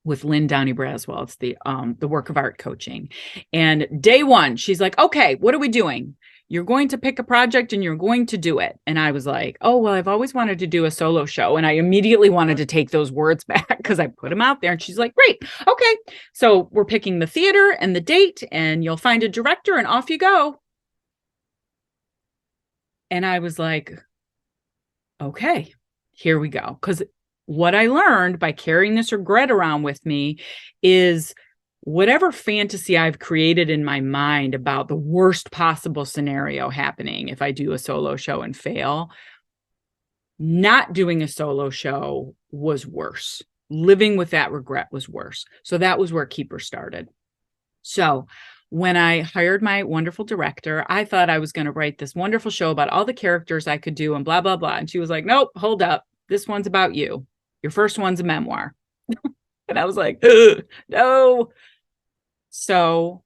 Speaker 6: with Lynn Downey Braswell. It's the work of art coaching. And day one, she's like, okay, what are we doing? You're going to pick a project and you're going to do it. And I was like, oh, well, I've always wanted to do a solo show. And I immediately wanted to take those words back because I put them out there. And she's like, great. Okay. So we're picking the theater and the date, and you'll find a director and off you go. And I was like, okay, here we go. Because what I learned by carrying this regret around with me is whatever fantasy I've created in my mind about the worst possible scenario happening if I do a solo show and fail, not doing a solo show was worse. Living with that regret was worse. So that was where Keeper started. So when I hired my wonderful director, I thought I was going to write this wonderful show about all the characters I could do and blah, blah, blah. And she was like, nope, hold up. This one's about you. Your first one's a memoir. And I was like, no. So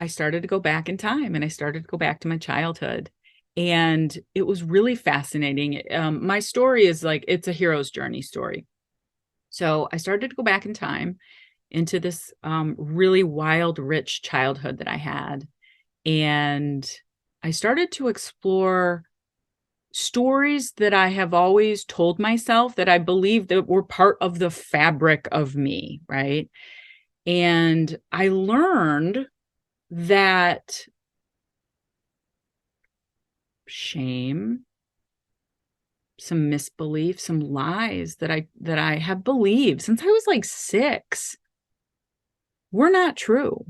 Speaker 6: I started to go back in time, and I started to go back to my childhood. And it was really fascinating. My story is like, it's a hero's journey story. So I started to go back in time into this really wild, rich childhood that I had. And I started to explore stories that I have always told myself that I believe that were part of the fabric of me, right? And I learned that shame, some misbelief, some lies that I have believed since I was like 6 were not true.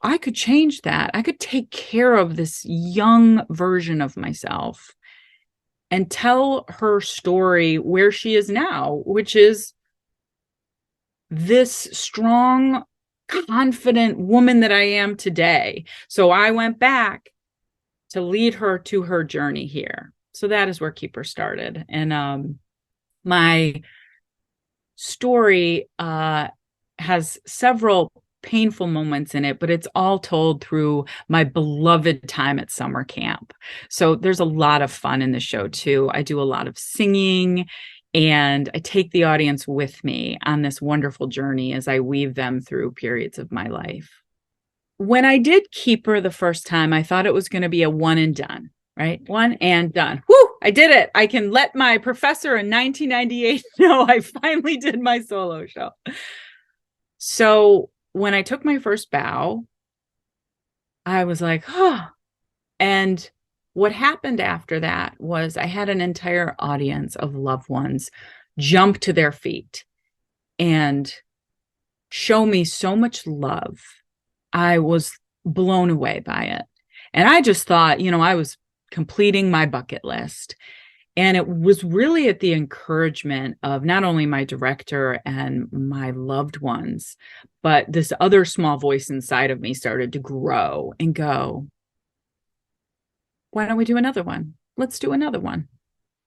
Speaker 6: I could change that. I could take care of this young version of myself and tell her story where she is now, which is this strong, confident woman that I am today. So I went back to lead her to her journey here. So that is where Keeper started. And my story has several painful moments in it, but it's all told through my beloved time at summer camp. So there's a lot of fun in the show too. I do a lot of singing, and I take the audience with me on this wonderful journey as I weave them through periods of my life. When I did Keeper the first time, I thought it was going to be a one and done, right? One and done. Whoo, I did it. I can let my professor in 1998 know I finally did my solo show. So when I took my first bow, I was like, oh. And what happened after that was I had an entire audience of loved ones jump to their feet and show me so much love. I was blown away by it. And I just thought, I was completing my bucket list. And it was really at the encouragement of not only my director and my loved ones, but this other small voice inside of me started to grow and go, why don't we do another one? Let's do another one.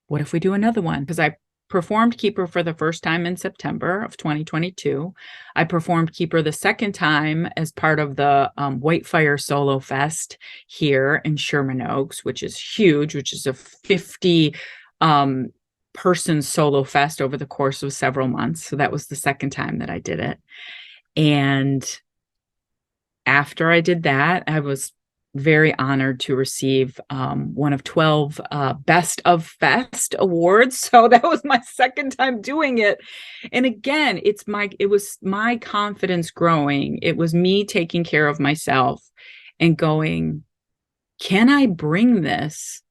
Speaker 6: What if we do another one? Because I performed Keeper for the first time in September of 2022. I performed Keeper the second time as part of the White Fire Solo Fest here in Sherman Oaks, which is huge, which is a 50 person solo fest over the course of several months. So that was the second time that I did it. And after I did that, I was very honored to receive one of 12 Best of Fest awards. So that was my second time doing it. And again, it was my confidence growing. It was me taking care of myself and going, can I bring this?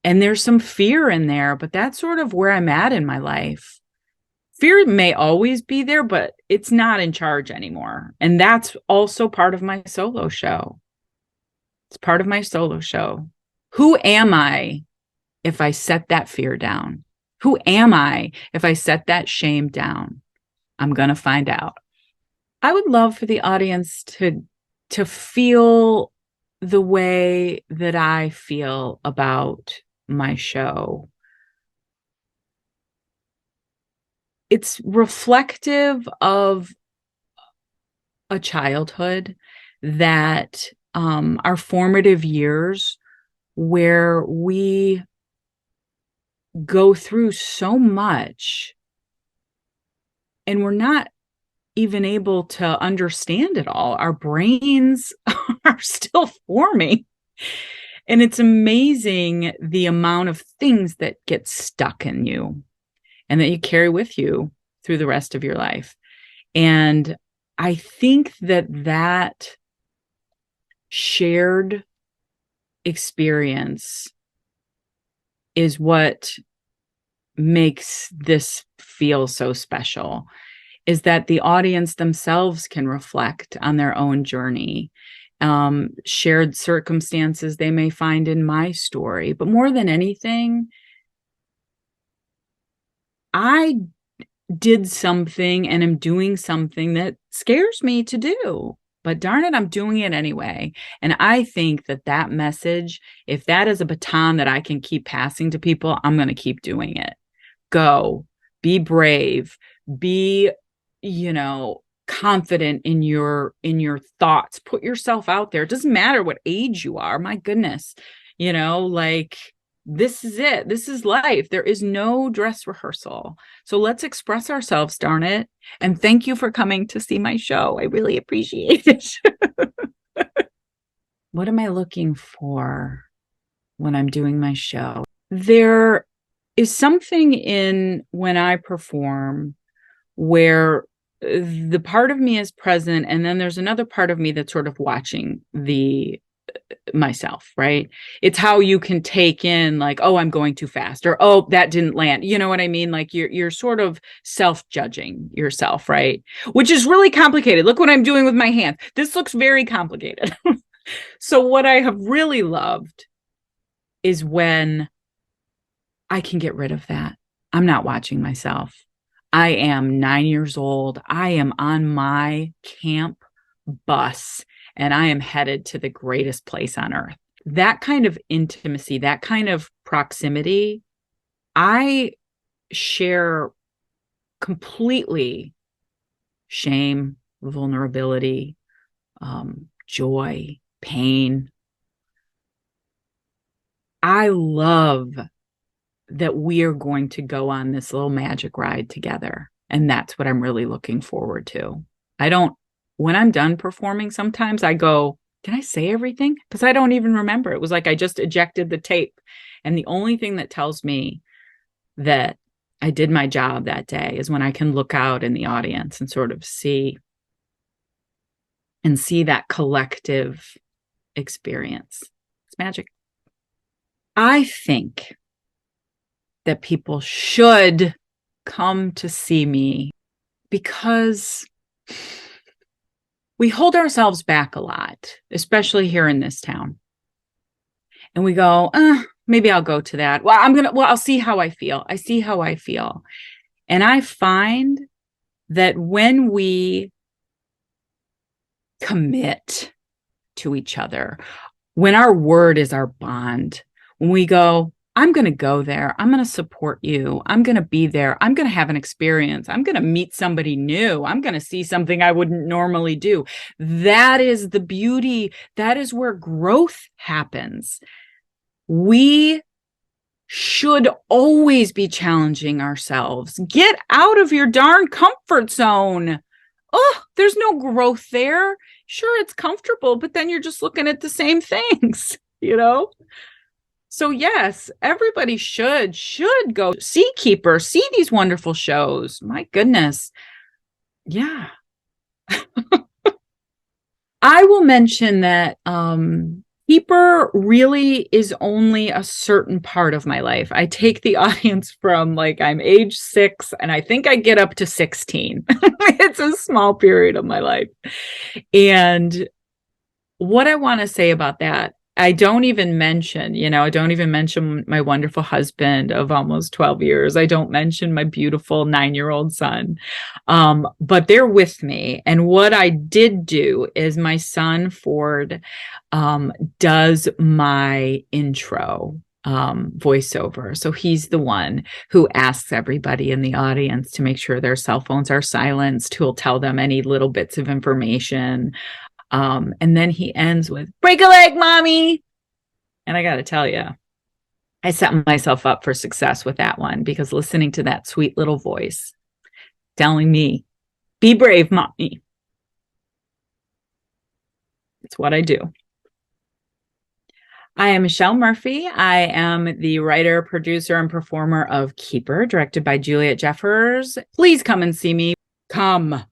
Speaker 6: And there's some fear in there, but that's sort of where I'm at in my life. Fear may always be there, but it's not in charge anymore. And that's also part of my solo show. It's part of my solo show. Who am I if I set that fear down? Who am I if I set that shame down? I'm going to find out. I would love for the audience to feel the way that I feel about my show. It's reflective of a childhood that our formative years where we go through so much and we're not even able to understand it all. Our brains are still forming. And it's amazing the amount of things that get stuck in you and that you carry with you through the rest of your life. And I think that shared experience is what makes this feel so special, is that the audience themselves can reflect on their own journey, shared circumstances they may find in my story. But more than anything, I did something and am doing something that scares me to do. But darn it, I'm doing it anyway. And I think that message, if that is a baton that I can keep passing to people, I'm going to keep doing it. Go, be brave, be, confident in your thoughts. Put yourself out there. It doesn't matter what age you are. My goodness, this is it. This is life. There is no dress rehearsal. So let's express ourselves, darn it. And thank you for coming to see my show. I really appreciate it. What am I looking for when I'm doing my show? There is something in when I perform where the part of me is present, and then there's another part of me that's sort of watching myself, right? It's how you can take in I'm going too fast, or, oh, that didn't land. You know what I mean? You're sort of self-judging yourself, right? Which is really complicated. Look what I'm doing with my hands. This looks very complicated. So what I have really loved is when I can get rid of that. I'm not watching myself. I am 9 years old. I am on my camp bus and I am headed to the greatest place on earth. That kind of intimacy, that kind of proximity, I share completely shame, vulnerability, joy, pain. I love that we are going to go on this little magic ride together. And that's what I'm really looking forward to. When I'm done performing, sometimes I go, did I say everything? Because I don't even remember. It was like I just ejected the tape. And the only thing that tells me that I did my job that day is when I can look out in the audience and sort of see that collective experience. It's magic. I think that people should come to see me because we hold ourselves back a lot, especially here in this town. And we go, maybe I'll go to that. I'll see how I feel. I see how I feel. And I find that when we commit to each other, when our word is our bond, when we go, I'm going to go there. I'm going to support you. I'm going to be there. I'm going to have an experience. I'm going to meet somebody new. I'm going to see something I wouldn't normally do. That is the beauty. That is where growth happens. We should always be challenging ourselves. Get out of your darn comfort zone. Oh, there's no growth there. Sure, it's comfortable, but then you're just looking at the same things, So yes, everybody should go see Keeper, see these wonderful shows. My goodness. Yeah. I will mention that Keeper really is only a certain part of my life. I take the audience from I'm age 6 and I think I get up to 16. It's a small period of my life. And what I want to say about that, I don't even mention my wonderful husband of almost 12 years. I don't mention my beautiful 9-year-old son. But they're with me. And what I did do is my son, Ford, does my intro voiceover. So he's the one who asks everybody in the audience to make sure their cell phones are silenced, who'll tell them any little bits of information. And then he ends with, break a leg, mommy. And I got to tell you, I set myself up for success with that one, because listening to that sweet little voice telling me, be brave, mommy. It's what I do. I am Michelle Murphy. I am the writer, producer, and performer of Keeper, directed by Juliet Jeffers. Please come and see me. Come.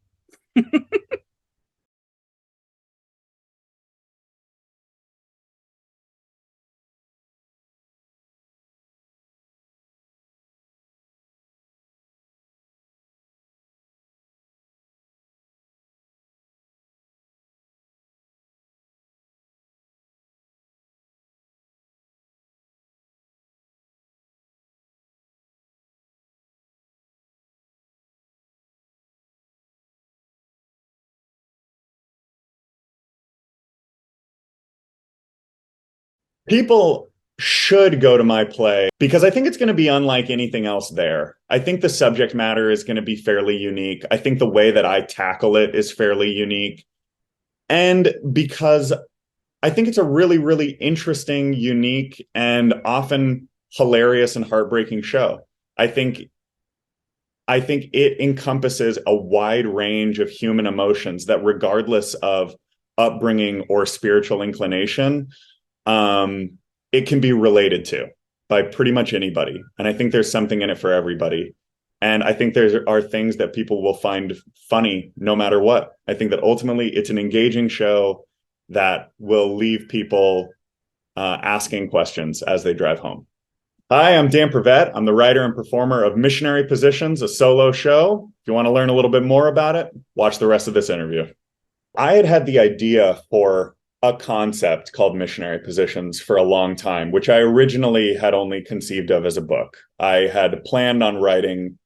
Speaker 7: People should go to my play because I think it's going to be unlike anything else there. I think the subject matter is going to be fairly unique. I think the way that I tackle it is fairly unique. And because I think it's a really, really interesting, unique, and often hilarious and heartbreaking show. I think it encompasses a wide range of human emotions that, regardless of upbringing or spiritual inclination, it can be related to by pretty much anybody. And I think there's something in it for everybody. And I think there are things that people will find funny no matter what. I think that ultimately it's an engaging show that will leave people asking questions as they drive home. Hi, I'm Dan Prevett. I'm the writer and performer of Missionary Positions, a solo show. If you want to learn a little bit more about it, watch the rest of this interview. I had the idea for a concept called Missionary Positions for a long time, which I originally had only conceived of as a book. I had planned on writing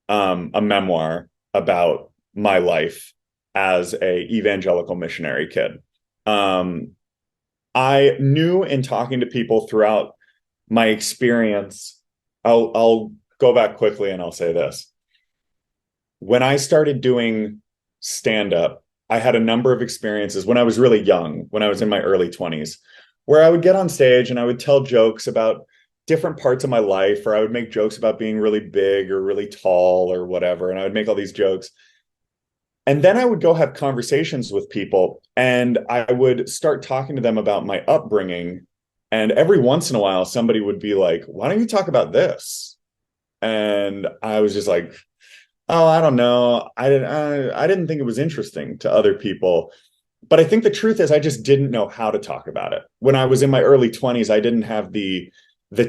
Speaker 7: a memoir about my life as a evangelical missionary kid. I knew in talking to people throughout my experience, I'll go back quickly and I'll say this. When I started doing stand-up I had a number of experiences when I was really young, when I was in my early 20s, where I would get on stage and I would tell jokes about different parts of my life, or I would make jokes about being really big or really tall or whatever. And I would make all these jokes. And then I would go have conversations with people and I would start talking to them about my upbringing. And every once in a while, somebody would be like, why don't you talk about this? And I was just like, oh, I don't know. I didn't think it was interesting to other people. But I think the truth is I just didn't know how to talk about it. When I was in my early 20s, I didn't have the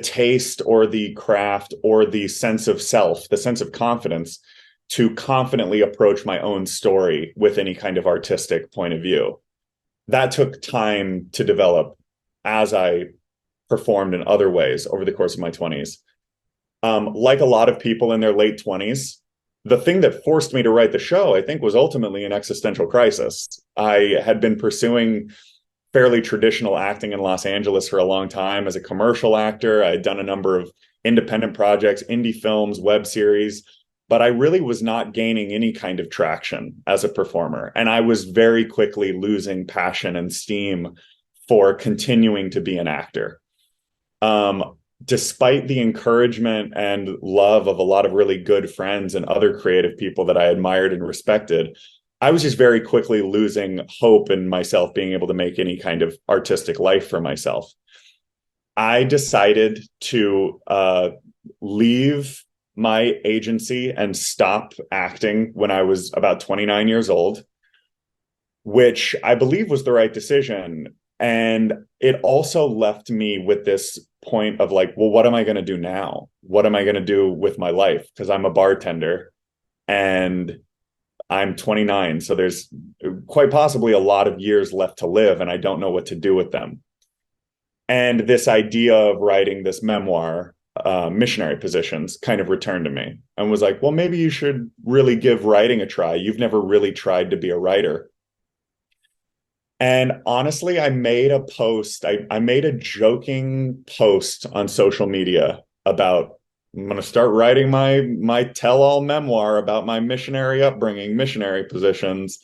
Speaker 7: taste or the craft or the sense of self, the sense of confidence to confidently approach my own story with any kind of artistic point of view. That took time to develop as I performed in other ways over the course of my 20s. Like a lot of people in their late 20s, the thing that forced me to write the show, I think, was ultimately an existential crisis. I had been pursuing fairly traditional acting in Los Angeles for a long time as a commercial actor. I had done a number of independent projects, indie films, web series, but I really was not gaining any kind of traction as a performer. And I was very quickly losing passion and steam for continuing to be an actor. Despite the encouragement and love of a lot of really good friends and other creative people that I admired and respected, I was just very quickly losing hope in myself being able to make any kind of artistic life for myself. I decided to leave my agency and stop acting when I was about 29 years old, which I believe was the right decision. And it also left me with this point of like, well, what am I going to do now? What am I going to do with my life? Because I'm a bartender and I'm 29. So there's quite possibly a lot of years left to live, and I don't know what to do with them. And this idea of writing this memoir, Missionary Positions, kind of returned to me and was like, well, maybe you should really give writing a try. You've never really tried to be a writer. And honestly, I made a post. I made a joking post on social media about, I'm going to start writing my tell-all memoir about my missionary upbringing, missionary positions.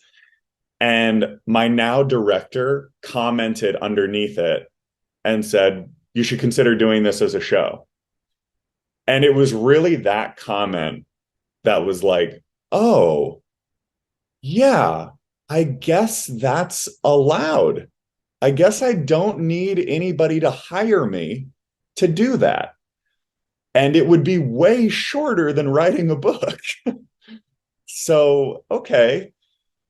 Speaker 7: And my now director commented underneath it and said, you should consider doing this as a show. And it was really that comment that was like, oh, yeah, I guess that's allowed. I guess I don't need anybody to hire me to do that. And it would be way shorter than writing a book. So, okay.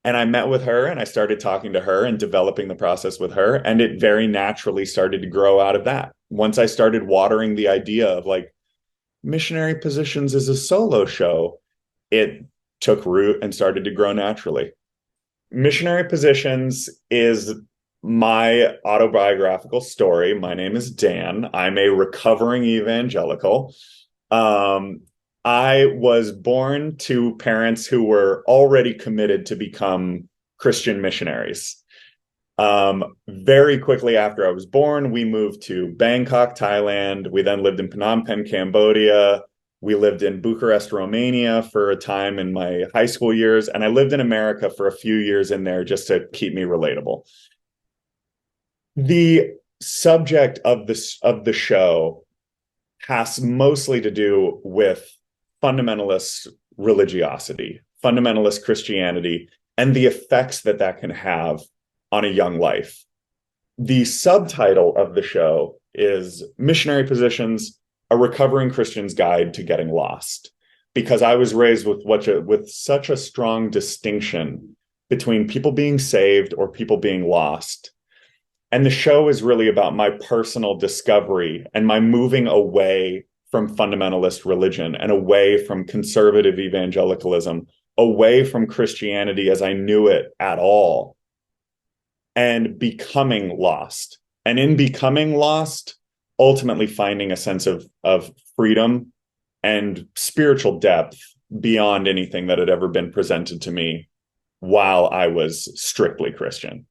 Speaker 7: And I met with her and I started talking to her and developing the process with her. And it very naturally started to grow out of that. Once I started watering the idea of like Missionary Positions as a solo show, it took root and started to grow naturally. Missionary Positions is my autobiographical story. My name is Dan. I'm a recovering evangelical. I was born to parents who were already committed to become Christian missionaries. Very quickly after I was born, we moved to Bangkok, Thailand. We then lived in Phnom Penh, Cambodia. We lived in Bucharest, Romania for a time in my high school years. And I lived in America for a few years in there just to keep me relatable. The subject of the show has mostly to do with fundamentalist religiosity, fundamentalist Christianity, and the effects that that can have on a young life. The subtitle of the show is Missionary Positions, a recovering Christian's guide to getting lost, because I was raised with such a strong distinction between people being saved or people being lost. And the show is really about my personal discovery and my moving away from fundamentalist religion and away from conservative evangelicalism, away from Christianity as I knew it at all, and becoming lost. And in becoming lost, ultimately finding a sense of freedom and spiritual depth beyond anything that had ever been presented to me while I was strictly Christian.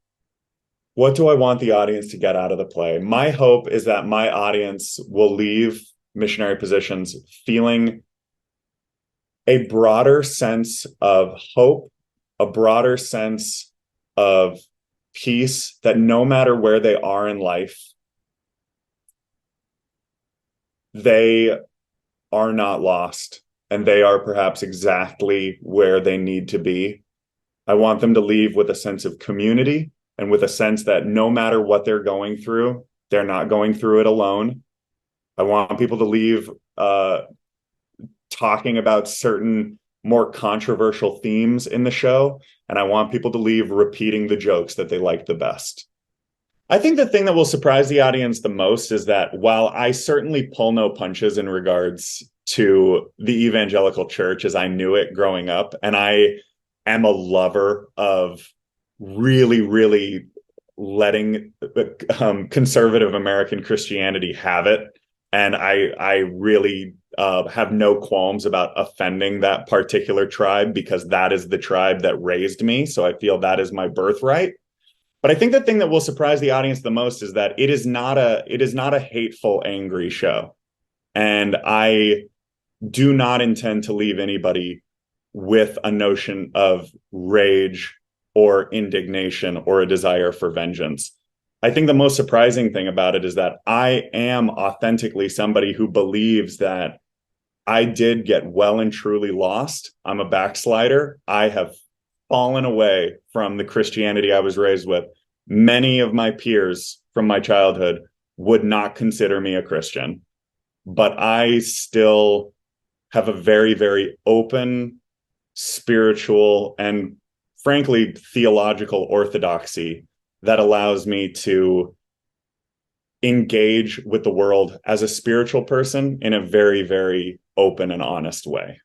Speaker 7: What do I want the audience to get out of the play? My hope is that my audience will leave Missionary Positions feeling a broader sense of hope, a broader sense of peace, that no matter where they are in life, they are not lost and they are perhaps exactly where they need to be. I want them to leave with a sense of community and with a sense that no matter what they're going through, they're not going through it alone. I want people to leave talking about certain more controversial themes in the show, and I want people to leave repeating the jokes that they like the best. I think the thing that will surprise the audience the most is that while I certainly pull no punches in regards to the evangelical church as I knew it growing up, and I am a lover of really, really letting conservative American Christianity have it, and I really have no qualms about offending that particular tribe because that is the tribe that raised me. So I feel that is my birthright. But I think the thing that will surprise the audience the most is that it is not a hateful, angry show. And I do not intend to leave anybody with a notion of rage or indignation or a desire for vengeance. I think the most surprising thing about it is that I am authentically somebody who believes that I did get well and truly lost. I'm a backslider. I have fallen away from the Christianity I was raised with. Many of my peers from my childhood would not consider me a Christian, but I still have a very, very open, spiritual, and frankly, theological orthodoxy that allows me to engage with the world as a spiritual person in a very, very open and honest way.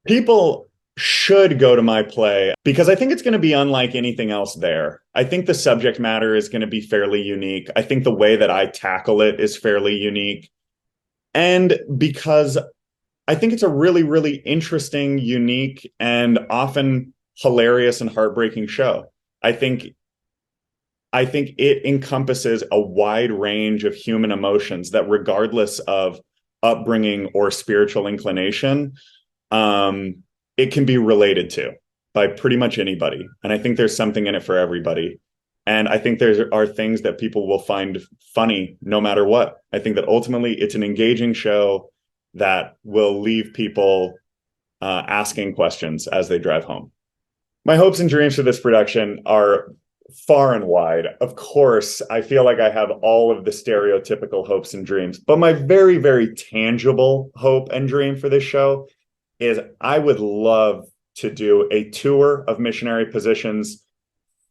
Speaker 7: People should go to my play because I think it's going to be unlike anything else there. I think the subject matter is going to be fairly unique. I think the way that I tackle it is fairly unique. And because I think it's a really, really interesting, unique, and often hilarious and heartbreaking show. I think it encompasses a wide range of human emotions that, regardless of upbringing or spiritual inclination, it can be related to by pretty much anybody. And I think there's something in it for everybody. And I think there are things that people will find funny no matter what. I think that ultimately it's an engaging show that will leave people asking questions as they drive home. My hopes and dreams for this production are far and wide. Of course, I feel like I have all of the stereotypical hopes and dreams, but my very, very tangible hope and dream for this show is I would love to do a tour of missionary positions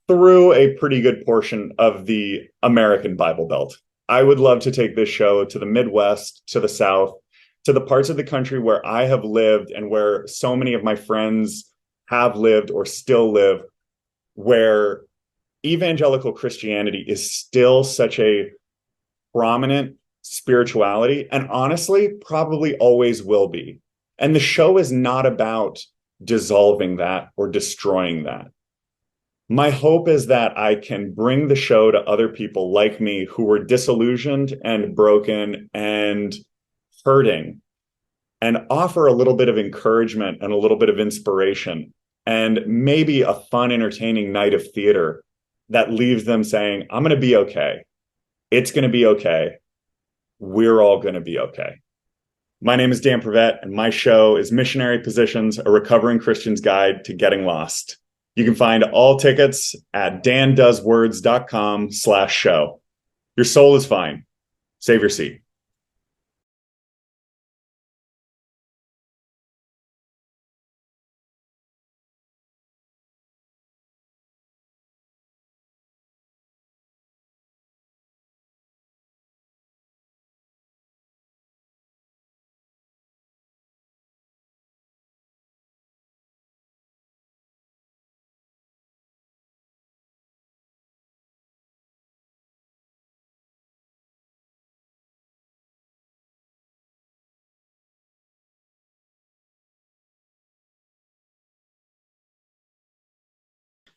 Speaker 7: through a pretty good portion of the American Bible Belt. I would love to take this show to the Midwest, to the South, to the parts of the country where I have lived and where so many of my friends have lived or still live, where evangelical Christianity is still such a prominent spirituality, and honestly, probably always will be. And the show is not about dissolving that or destroying that. My hope is that I can bring the show to other people like me who were disillusioned and broken and hurting, and offer a little bit of encouragement and a little bit of inspiration and maybe a fun, entertaining night of theater that leaves them saying, I'm going to be okay. It's going to be okay. We're all going to be okay. My name is Dan Prevette, and my show is Missionary Positions, a recovering Christian's guide to getting lost. You can find all tickets at dandoeswords.com/show. Your soul is fine. Save your seat.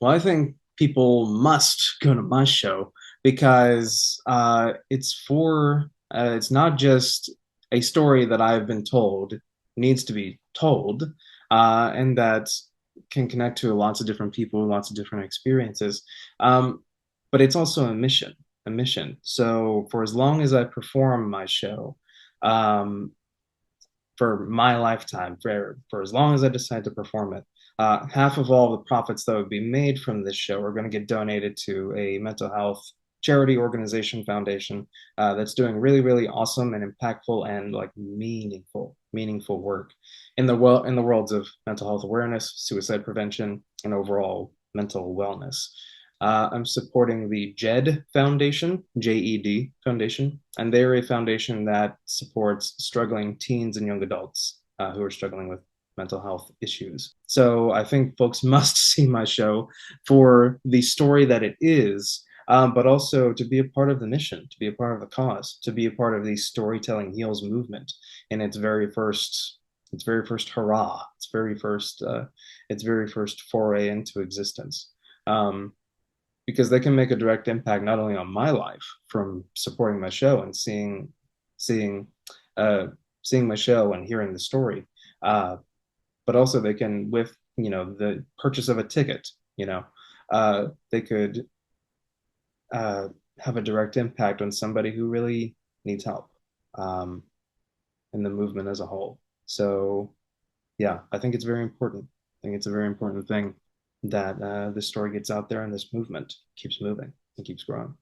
Speaker 8: Well, I think people must go to my show because it's not just a story that I've been told, it needs to be told, and that can connect to lots of different people, lots of different experiences. But it's also a mission, a mission. So for as long as I perform my show, um, for my lifetime, for as long as I decide to perform it, half of all the profits that would be made from this show are going to get donated to a mental health charity organization foundation that's doing really, really awesome and impactful and like meaningful work in the worlds of mental health awareness, suicide prevention, and overall mental wellness. I'm supporting the JED Foundation, JED Foundation, and they're a foundation that supports struggling teens and young adults who are struggling with mental health issues. So I think folks must see my show for the story that it is, but also to be a part of the mission, to be a part of the cause, to be a part of the Storytelling Heals movement in its very first hurrah, its very first foray into existence. Because they can make a direct impact not only on my life from supporting my show and seeing my show and hearing the story, but also they can, with the purchase of a ticket, they could have a direct impact on somebody who really needs help in the movement as a whole. So yeah, I think it's very important. I think it's a very important thing that this story gets out there and this movement keeps moving and keeps growing.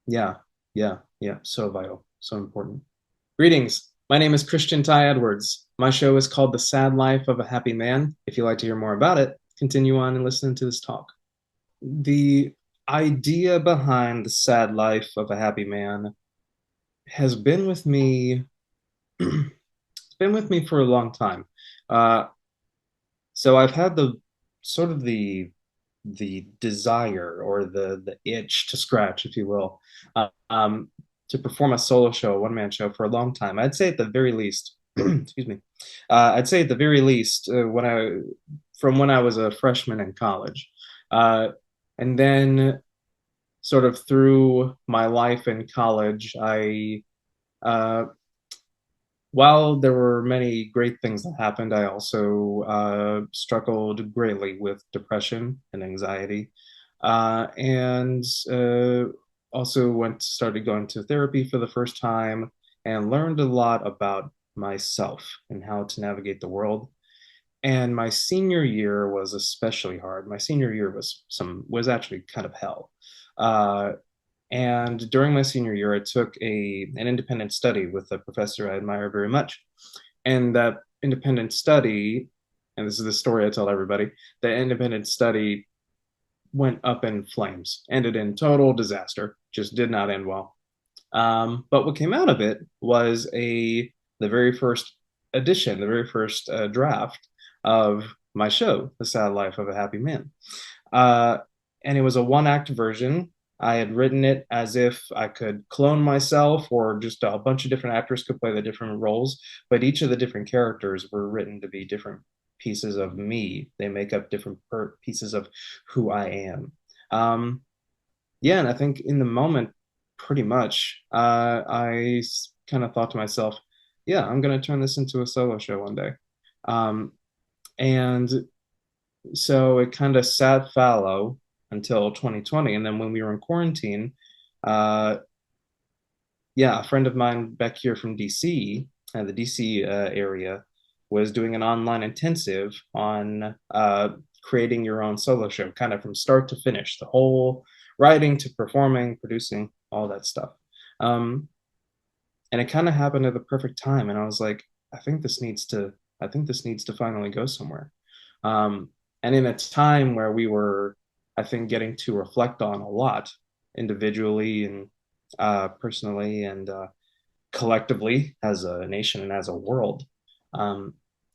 Speaker 8: Yeah, yeah, yeah. So vital, so important. Greetings. My name is Christian Ty Edwards. My show is called The Sad Life of a Happy Man. If you'd like to hear more about it, continue on and listen to this talk. The idea behind The Sad Life of a Happy Man has been with me. It's been with me for a long time. So I've had the sort of the desire or the itch to scratch, if you will, to perform a solo show, a one-man show for a long time. I'd say at the very least, excuse me, I'd say at the very least from when I was a freshman in college, and then sort of through my life in college, uh, while there were many great things that happened, I also struggled greatly with depression and anxiety, and also started going to therapy for the first time and learned a lot about myself and how to navigate the world. And my senior year was especially hard. My senior year was actually kind of hell. Uh, and during my senior year, I took an independent study with a professor I admire very much. And that independent study, and this is the story I tell everybody, the independent study went up in flames, ended in total disaster, just did not end well. But what came out of it was the very first edition, the very first draft of my show, The Sad Life of a Happy Man. And it was a one-act version. I had written it as if I could clone myself, or just a bunch of different actors could play the different roles, but each of the different characters were written to be different pieces of me. They make up different pieces of who I am. Yeah, and I think in the moment, pretty much, I kind of thought to myself, yeah, I'm going to turn this into a solo show one day. And so it kind of sat fallow until 2020. And then when we were in quarantine, yeah, a friend of mine back here from DC, the DC area, was doing an online intensive on creating your own solo show, kind of from start to finish, the whole writing to performing, producing, all that stuff. And it kind of happened at the perfect time. And I was like, I think this needs to finally go somewhere. And in a time where we were, I think, getting to reflect on a lot individually and personally and collectively as a nation and as a world,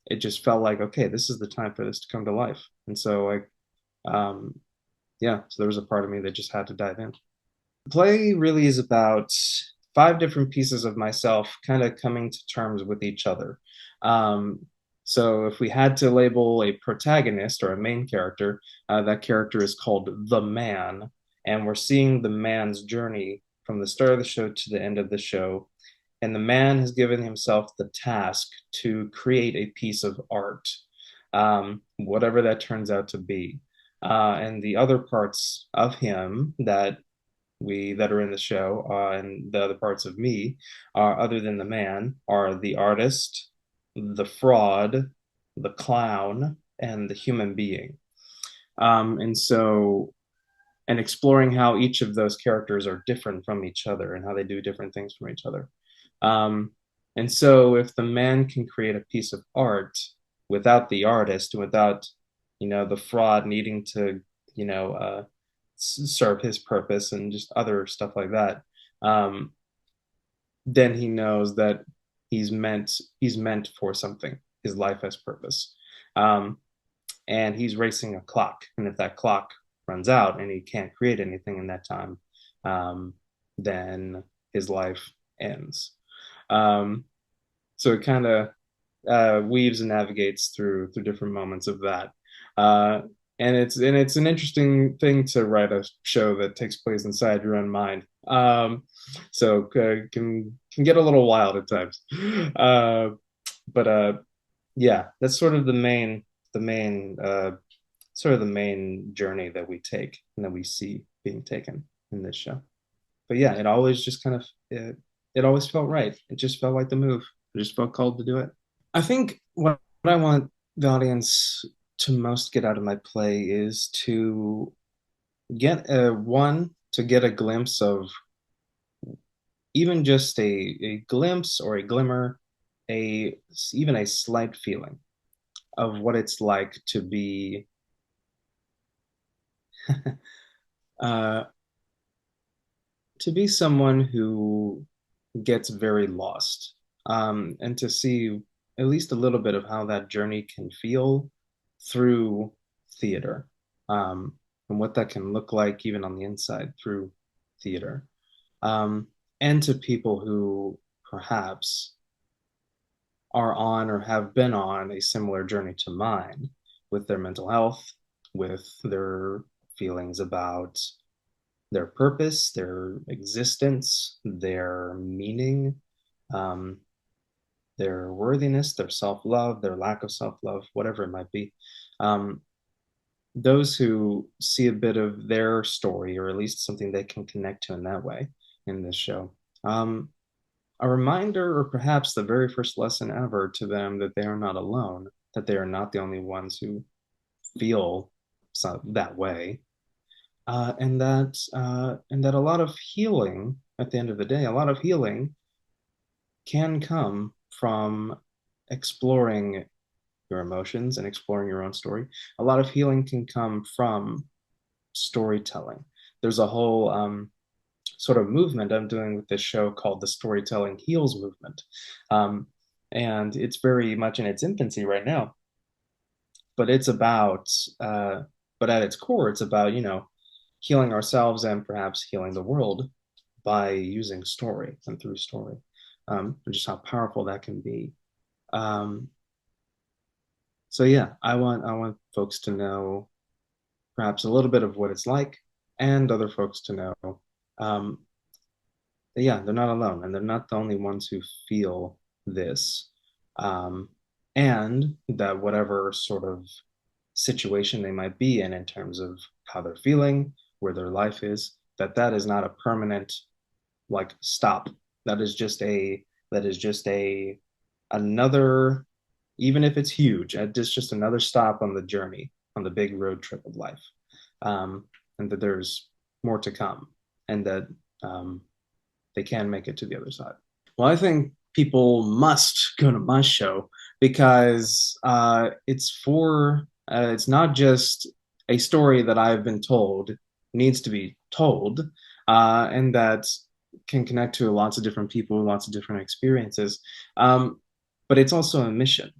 Speaker 8: it just felt like, okay, this is the time for this to come to life. And so yeah, so there was a part of me that just had to dive in. The play really is about 5 different pieces of myself kind of coming to terms with each other. So if we had to label a protagonist or a main character, that character is called the man, and we're seeing the man's journey from the start of the show to the end of the show. And the man has given himself the task to create a piece of art. whatever that turns out to be. And the other parts of him that are in the show, and the other parts of me, other than the man, are the artist, the fraud, the clown, and the human being. And so, and exploring how each of those characters are different from each other and how they do different things from each other. And so, if the man can create a piece of art without the artist, without, the fraud needing to, serve his purpose and just other stuff like that, then he knows that he's meant for something. His life has purpose. And he's racing a clock. And if that clock runs out and he can't create anything in that time, then his life ends. So it kind of weaves and navigates through different moments of that. And it's an interesting thing to write a show that takes place inside your own mind. So can get a little wild at times. But yeah, that's sort of the main sort of the main journey that we take and that we see being taken in this show. But yeah, it always just kind of it always felt right. It just felt like the move. I just felt called to do it. I think what I want the audience to most get out of my play is to get to get a glimpse of, even just a glimpse or a glimmer, even a slight feeling of what it's like to be someone who gets very lost, and to see at least a little bit of how that journey can feel through theater, and what that can look like even on the inside through theater, and to people who perhaps are on or have been on a similar journey to mine with their mental health, with their feelings about their purpose, their existence, their meaning, their worthiness, their self-love, their lack of self-love, whatever it might be. Those who see a bit of their story, or at least something they can connect to in that way in this show. A reminder, or perhaps the very first lesson ever to them, that they are not alone, that they are not the only ones who feel that way, and that a lot of healing, at the end of the day, a lot of healing can come from exploring your emotions and exploring your own story. A lot of healing can come from storytelling. There's a whole sort of movement I'm doing with this show called the Storytelling Heals movement. And it's very much in its infancy right now. But it's about, but at its core, it's about, healing ourselves and perhaps healing the world by using story and through story, and just how powerful that can be. So yeah, I want folks to know perhaps a little bit of what it's like, and other folks to know that, yeah, they're not alone, and they're not the only ones who feel this, and that whatever sort of situation they might be in terms of how they're feeling, where their life is, that is not a permanent, like, stop. That is just another, even if it's huge, it's just another stop on the journey, on the big road trip of life, and that there's more to come, and that they can make it to the other side. Well, I think people must go to my show because it's not just a story that I've been told needs to be told, and that can connect to lots of different people, lots of different experiences. But it's also a mission.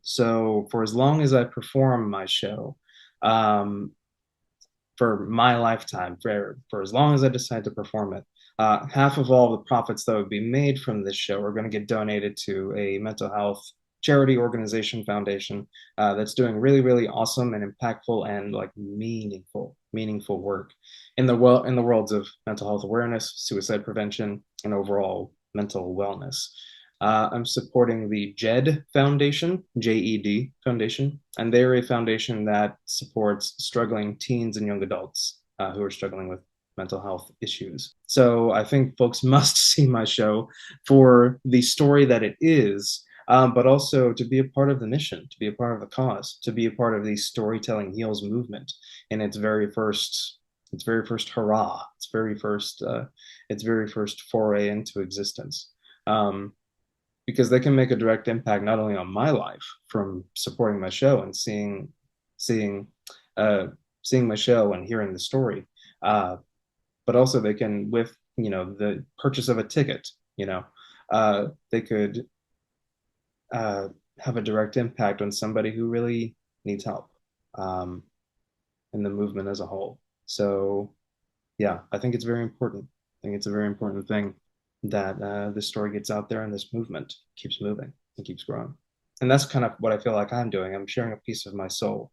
Speaker 8: So for as long as I perform my show, for my lifetime, for as long as I decide to perform it, half of all the profits that would be made from this show are going to get donated to a mental health charity organization foundation that's doing really, really awesome and impactful and like meaningful work in the worlds of mental health awareness, suicide prevention, and overall mental wellness. I'm supporting the JED Foundation, JED Foundation, and they're a foundation that supports struggling teens and young adults who are struggling with mental health issues. So I think folks must see my show for the story that it is, but also to be a part of the mission, to be a part of the cause, to be a part of the Storytelling Heals movement in its very first hurrah, its very first foray into existence. Because they can make a direct impact not only on my life from supporting my show and seeing seeing my show and hearing the story, but also they can, with the purchase of a ticket, they could have a direct impact on somebody who really needs help in the movement as a whole. So yeah, I think it's very important. I think it's a very important thing that this story gets out there and this movement keeps moving and keeps growing. And that's kind of what I feel like I'm doing. I'm sharing a piece of my soul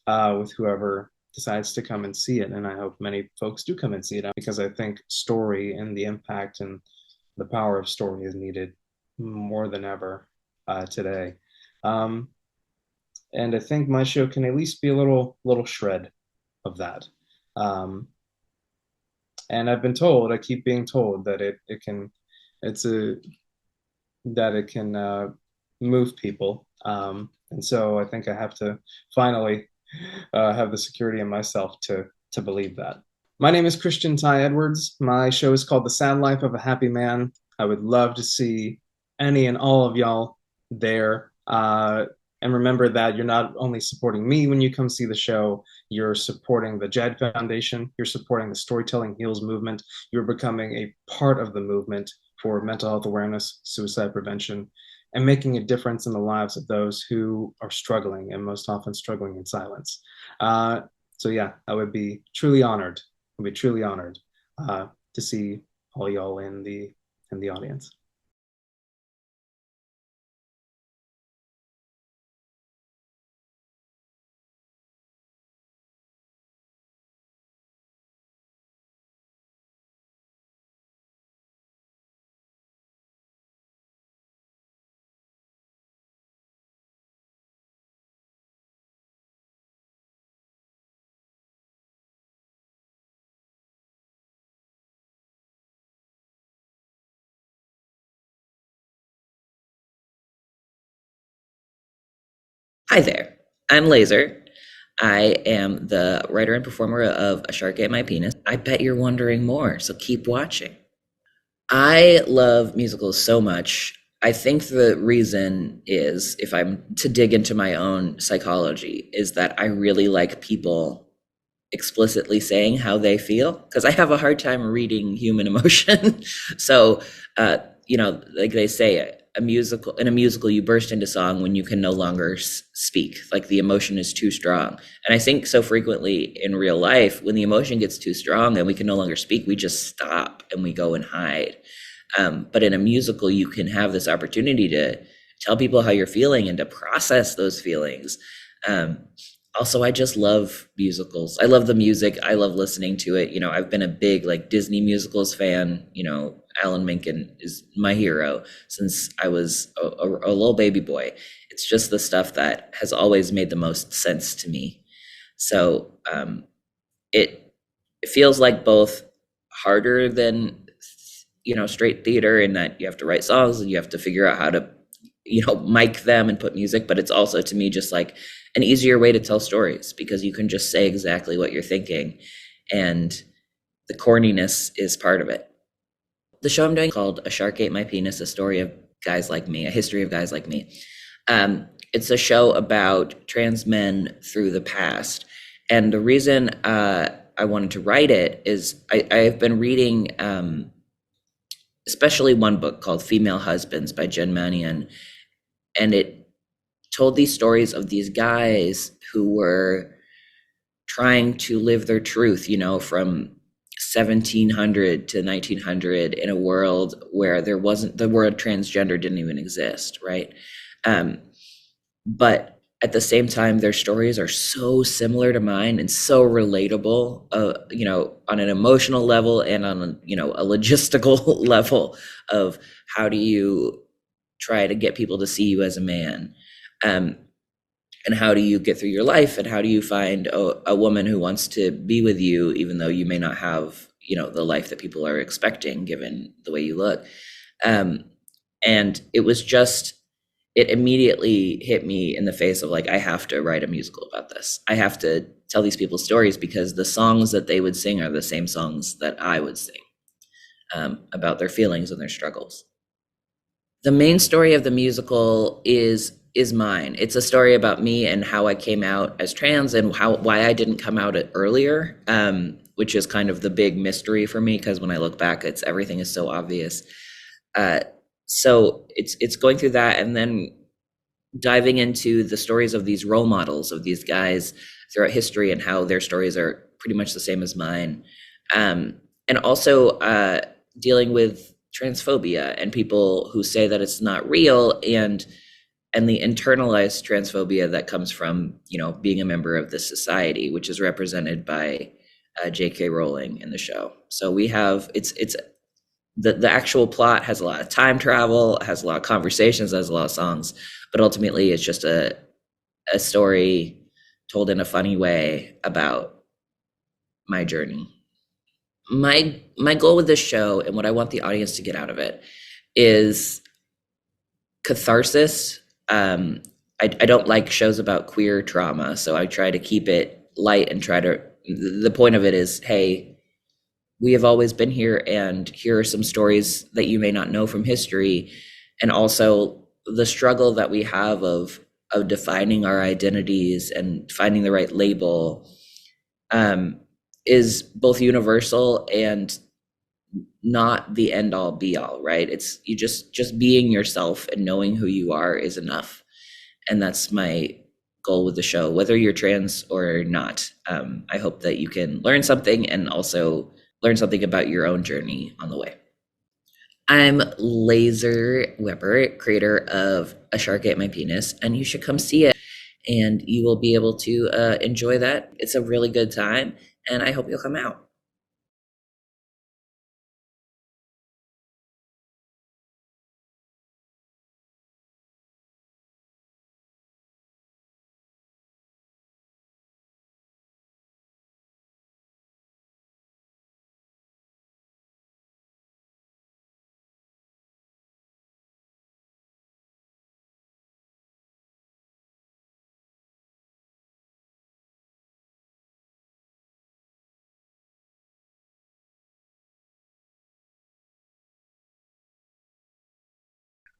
Speaker 8: with whoever decides to come and see it. And I hope many folks do come and see it, because I think story and the impact and the power of story is needed more than ever today. And I think my show can at least be a little shred of that. And I've been told, I keep being told that it can move people. And so I think I have to finally have the security in myself to believe that. My name is Christian Ty Edwards. My show is called The Sad Life of a Happy Man. I would love to see any and all of y'all there. And remember that you're not only supporting me when you come see the show, you're supporting the JED Foundation, you're supporting the Storytelling Heals movement, you're becoming a part of the movement for mental health awareness, suicide prevention, and making a difference in the lives of those who are struggling, and most often struggling in silence. So yeah, I would be truly honored. To see all y'all in the audience.
Speaker 9: Hi there, I'm Laser. I am the writer and performer of A Shark Ate My Penis. I bet you're wondering more, so keep watching. I love musicals so much. I think the reason is, if I'm to dig into my own psychology, is that I really like people explicitly saying how they feel, because I have a hard time reading human emotion. So, like they say, in a musical, you burst into song when you can no longer speak, like the emotion is too strong. And I think so frequently in real life, when the emotion gets too strong and we can no longer speak, we just stop and we go and hide. But in a musical, you can have this opportunity to tell people how you're feeling and to process those feelings. Also, I just love musicals. I love the music. I love listening to it. I've been a big Disney musicals fan. Alan Menken is my hero since I was a little baby boy. It's just the stuff that has always made the most sense to me. So it feels like both harder than straight theater, in that you have to write songs and you have to figure out how to mic them and put music, but it's also, to me, just like an easier way to tell stories, because you can just say exactly what you're thinking, and the corniness is part of it. The show I'm doing, called A Shark Ate My Penis, a story of guys like me, a history of guys like me. It's a show about trans men through the past. And the reason I wanted to write it is I've been reading especially one book called Female Husbands by Jen Manion, and it told these stories of these guys who were trying to live their truth, from 1700 to 1900, in a world where the word transgender didn't even exist, right? But at the same time, their stories are so similar to mine and so relatable, on an emotional level and on a logistical level of how do you try to get people to see you as a man? And how do you get through your life? And how do you find a woman who wants to be with you, even though you may not have, the life that people are expecting, given the way you look? And it immediately hit me in the face of like, I have to write a musical about this. I have to tell these people's stories, because the songs that they would sing are the same songs that I would sing, about their feelings and their struggles. The main story of the musical is mine. It's a story about me and how I came out as trans, and why I didn't come out earlier, which is kind of the big mystery for me, because when I look back, everything is so obvious. So it's going through that, and then diving into the stories of these role models, of these guys throughout history, and how their stories are pretty much the same as mine. And also dealing with transphobia and people who say that it's not real, and the internalized transphobia that comes from, being a member of this society, which is represented by J.K. Rowling in the show. So we have, the actual plot has a lot of time travel, has a lot of conversations, has a lot of songs, but ultimately it's just a story told in a funny way about my journey. My goal with this show, and what I want the audience to get out of it, is catharsis. I don't like shows about queer trauma, so I try to keep it light and the point of it is, hey, we have always been here, and here are some stories that you may not know from history, and also the struggle that we have of defining our identities and finding the right label, is both universal and not the end all be all, right? It's you just being yourself and knowing who you are is enough. And that's my goal with the show, whether you're trans or not. I hope that you can learn something, and also learn something about your own journey on the way. I'm Laser Weber, creator of A Shark Ate My Penis, and you should come see it, and you will be able to enjoy that. It's a really good time, and I hope you'll come out.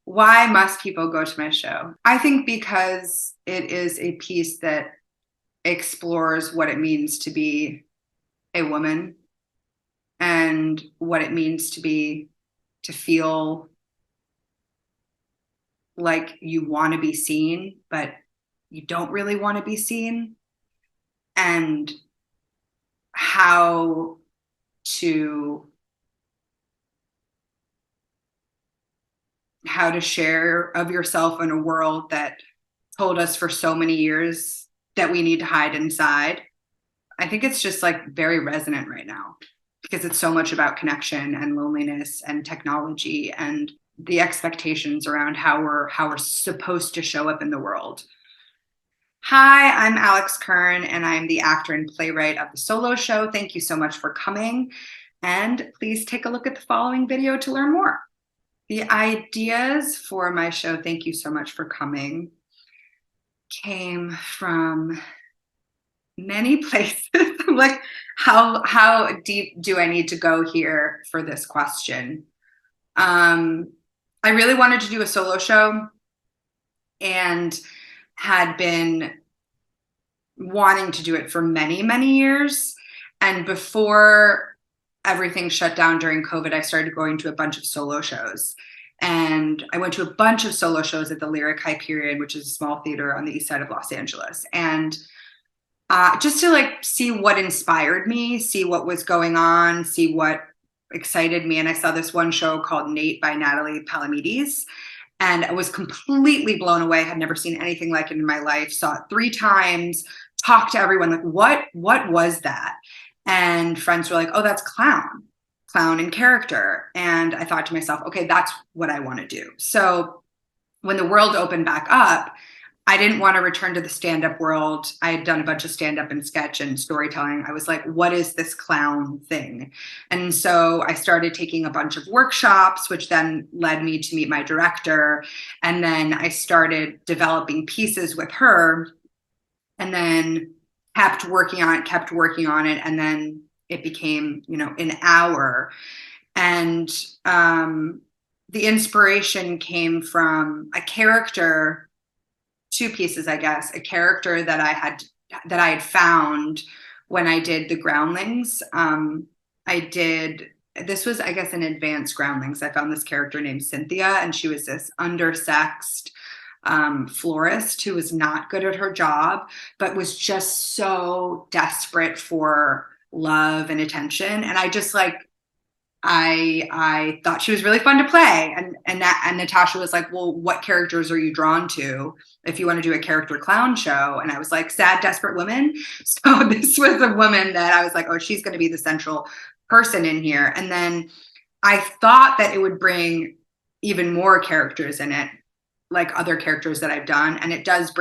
Speaker 10: Why must people go to my show? I think because it is a piece that explores what it means to be a woman, and what it means to feel like you want to be seen, but you don't really want to be seen, and how to share of yourself in a world that told us for so many years that we need to hide inside. I think it's just like very resonant right now, because it's so much about connection and loneliness and technology and the expectations around how we're supposed to show up in the world. Hi, I'm Alex Kern, and I'm the actor and playwright of the solo show. Thank you so much for coming, and please take a look at the following video to learn more. The ideas for my show, thank you so much for coming, came from many places. I'm like, how deep do I need to go here for this question? I really wanted to do a solo show, and had been wanting to do it for many, many years. And before everything shut down during COVID, I started going to a bunch of solo shows. And I went to a bunch of solo shows at the Lyric Hyperion, which is a small theater on the east side of Los Angeles. And just to like see what inspired me, see what was going on, see what excited me. And I saw this one show called Nate by Natalie Palamides, and I was completely blown away. Had never seen anything like it in my life. Saw it 3 times, talked to everyone, like, what was that? And friends were like, oh, that's clown in character. And I thought to myself, okay, that's what I want to do. So when the world opened back up, I didn't want to return to the stand-up world. I had done a bunch of stand-up and sketch and storytelling. I was like, what is this clown thing? And so I started taking a bunch of workshops, which then led me to meet my director. And then I started developing pieces with her, and then kept working on it. And then it became, an hour. And the inspiration came from a character, two pieces, I guess. A character that I had found when I did the Groundlings. This was, I guess, an advanced Groundlings. I found this character named Cynthia, and she was this undersexed florist who was not good at her job, but was just so desperate for love and attention. And I just I thought she was really fun to play. And Natasha was like, well, what characters are you drawn to if you want to do a character clown show? And I was like, sad, desperate women. So this was a woman that I was like, oh, she's going to be the central person in here. And then I thought that it would bring even more characters in it, like other characters that I've done. And it does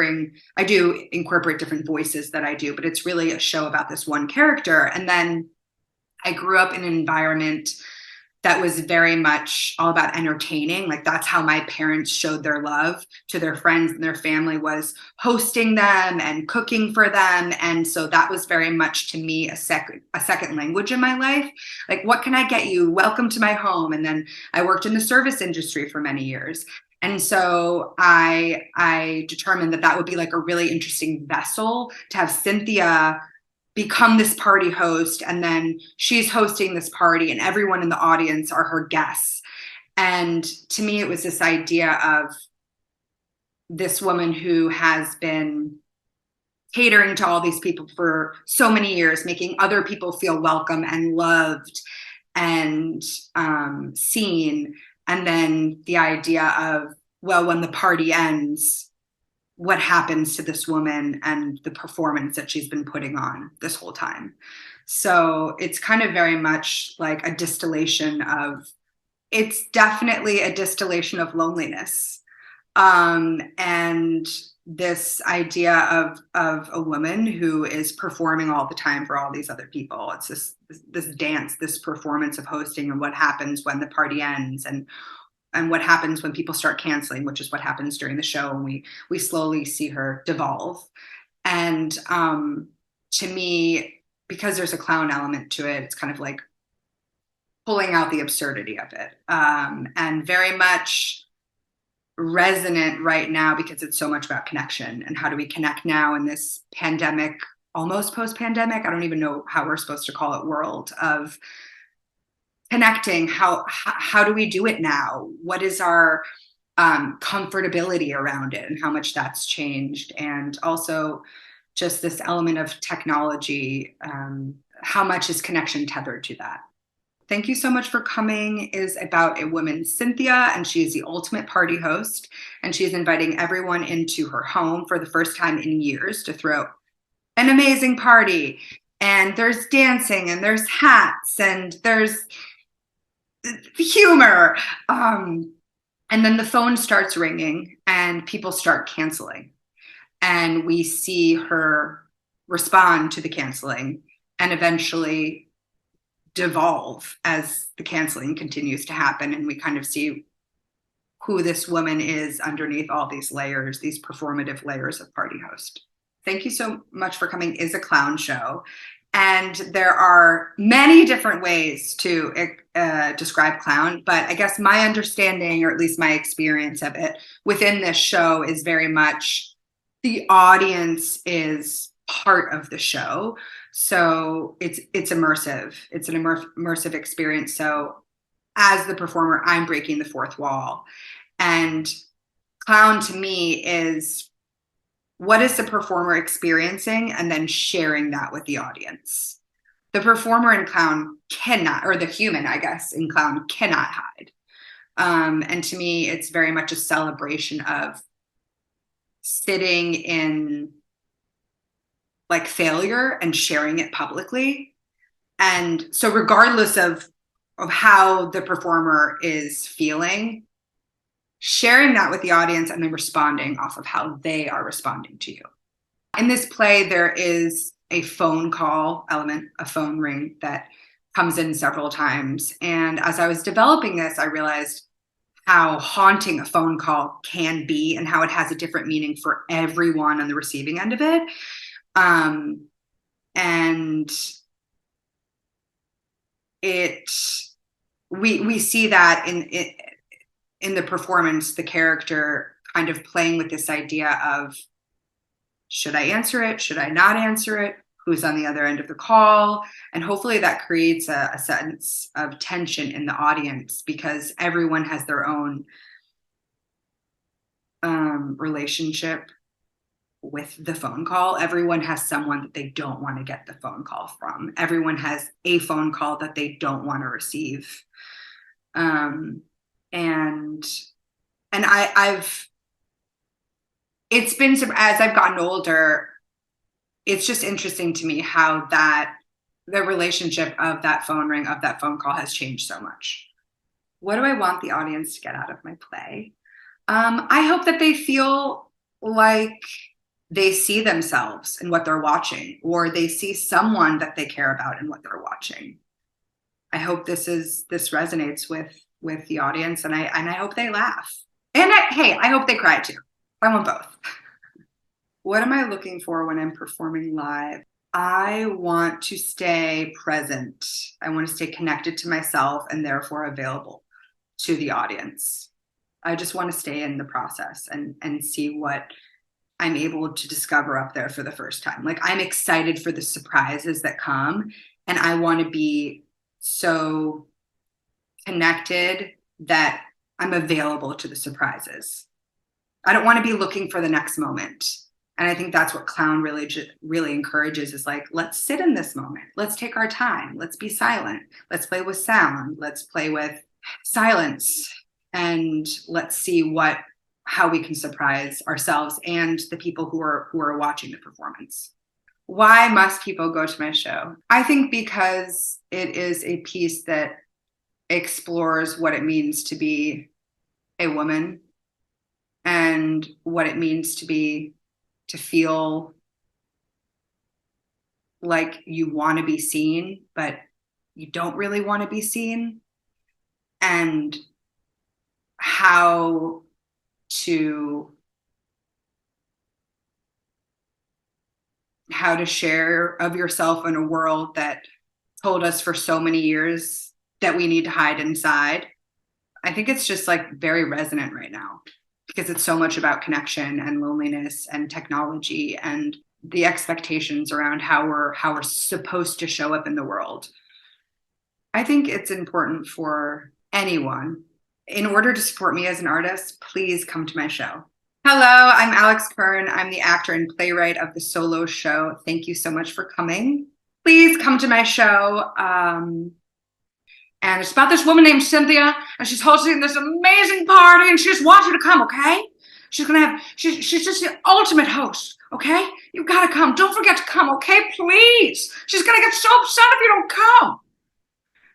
Speaker 10: I do incorporate different voices that I do, but it's really a show about this one character. And then I grew up in an environment that was very much all about entertaining. Like that's how my parents showed their love to their friends and their family, was hosting them and cooking for them. And so that was very much to me a second language in my life. Like, what can I get you? Welcome to my home. And then I worked in the service industry for many years. And so I determined that would be like a really interesting vessel to have Cynthia become this party host, and then she's hosting this party and everyone in the audience are her guests. And to me, it was this idea of this woman who has been catering to all these people for so many years, making other people feel welcome and loved and seen. And then the idea of, well, when the party ends, what happens to this woman and the performance that she's been putting on this whole time. So it's kind of very much like a distillation of, it's definitely a distillation of loneliness. And this idea of a woman who is performing all the time for all these other people. It's this dance, this performance of hosting, and what happens when the party ends, and what happens when people start canceling, which is what happens during the show. And we slowly see her devolve. And to me, because there's a clown element to it, it's kind of like pulling out the absurdity of it. And very much resonant right now because it's so much about connection, and how do we connect now in this pandemic, almost post-pandemic, I don't even know how we're supposed to call it, world of connecting. How do we do it now? What is our comfortability around it, and how much that's changed? And also just this element of technology, how much is connection tethered to that? Thank you so much for coming is about a woman, Cynthia, and she is the ultimate party host. And she is inviting everyone into her home for the first time in years to throw an amazing party. And there's dancing, and there's hats, and there's humor. And then the phone starts ringing and people start canceling. And we see her respond to the canceling and eventually devolve as the canceling continues to happen. And we kind of see who this woman is underneath all these layers, these performative layers of party host. Thank you so much for coming. Is a clown show. And there are many different ways to describe clown, but I guess my understanding, or at least my experience of it within this show, is very much the audience is part of the show. So it's immersive. It's an immersive experience. So as the performer, I'm breaking the fourth wall. And clown to me is, what is the performer experiencing, and then sharing that with the audience. The performer in clown cannot, or the human, I guess, in clown cannot hide. And to me, it's very much a celebration of sitting in like failure and sharing it publicly. And so regardless of how the performer is feeling, sharing that with the audience and then responding off of how they are responding to you. In this play, there is a phone call element, a phone ring that comes in several times. And as I was developing this, I realized how haunting a phone call can be and how it has a different meaning for everyone on the receiving end of it. And we see that in the performance, the character kind of playing with this idea of, should I answer it? Should I not answer it? Who's on the other end of the call? And hopefully that creates a sense of tension in the audience, because everyone has their own relationship with the phone call. Everyone has someone that they don't want to get the phone call from. Everyone has a phone call that they don't want to receive. And it's been, as I've gotten older, it's just interesting to me how the relationship of that phone ring, of that phone call, has changed so much. What do I want the audience to get out of my play? I hope that they feel like they see themselves in what they're watching, or they see someone that they care about in what they're watching. I hope this resonates with the audience, and I hope they laugh. And I hope they cry too. I want both. What am I looking for when I'm performing live? I want to stay present. I want to stay connected to myself and therefore available to the audience. I just want to stay in the process and see what I'm able to discover up there for the first time. Like, I'm excited for the surprises that come, and I want to be so connected that I'm available to the surprises. I don't want to be looking for the next moment. And I think that's what clown really encourages, is like, let's sit in this moment. Let's take our time. Let's be silent. Let's play with sound. Let's play with silence. And let's see how we can surprise ourselves and the people who are watching the performance. Why must people go to my show? I think because it is a piece that explores what it means to be a woman, and what it means to feel like you want to be seen, but you don't really want to be seen, and how to share of yourself in a world that told us for so many years that we need to hide inside. I think it's just like very resonant right now, because it's so much about connection and loneliness and technology and the expectations around how we're supposed to show up in the world. I think it's important for anyone. In order to support me as an artist, please come to my show. Hello, I'm Alex Kern. I'm the actor and playwright of the solo show. Thank you so much for coming. Please come to my show. And it's about this woman named Cynthia, and she's hosting this amazing party, and she just wants you to come, okay? She's just the ultimate host, okay? You've got to come. Don't forget to come, okay? Please. She's going to get so upset if you don't come.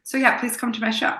Speaker 10: So yeah, please come to my show.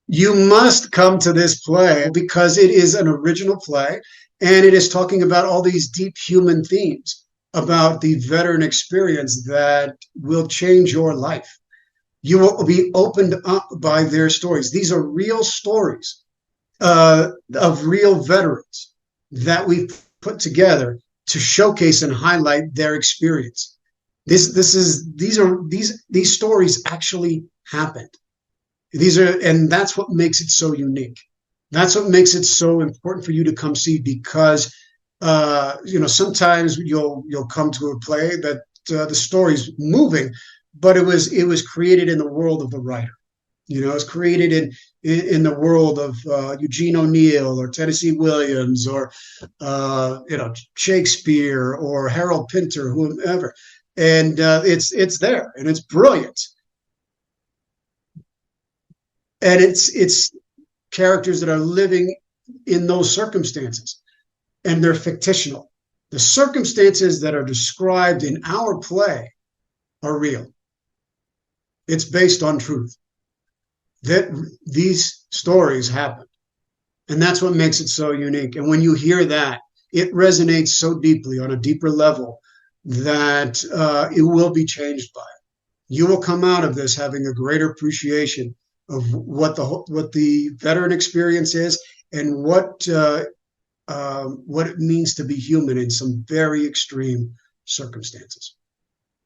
Speaker 11: You must come to this play because it is an original play, and it is talking about all these deep human themes about the veteran experience that will change your life. You will be opened up by their stories. These are real stories of real veterans that we've put together to showcase and highlight their experience. These stories actually happened. And that's what makes it so unique. That's what makes it so important for you to come see, because sometimes you'll come to a play that the story's moving, but it was created in the world of the writer. It's created in the world of Eugene O'Neill or Tennessee Williams or Shakespeare or Harold Pinter, whomever, and it's there and it's brilliant, and it's characters that are living in those circumstances, and they're fictional. The circumstances that are described in our play are real. It's based on truth. That these stories happen. And that's what makes it so unique. And when you hear that, it resonates so deeply on a deeper level that it will be changed by it. You will come out of this having a greater appreciation of what the veteran experience is and what it means to be human in some very extreme circumstances.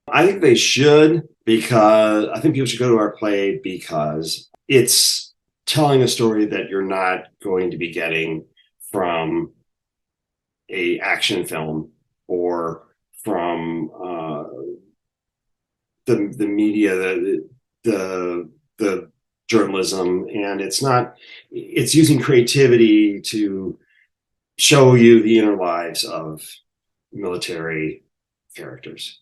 Speaker 12: I think they should, because I think people should go to our play because it's telling a story that you're not going to be getting from a action film or from the media, the journalism, and it's using creativity to show you the inner lives of military characters,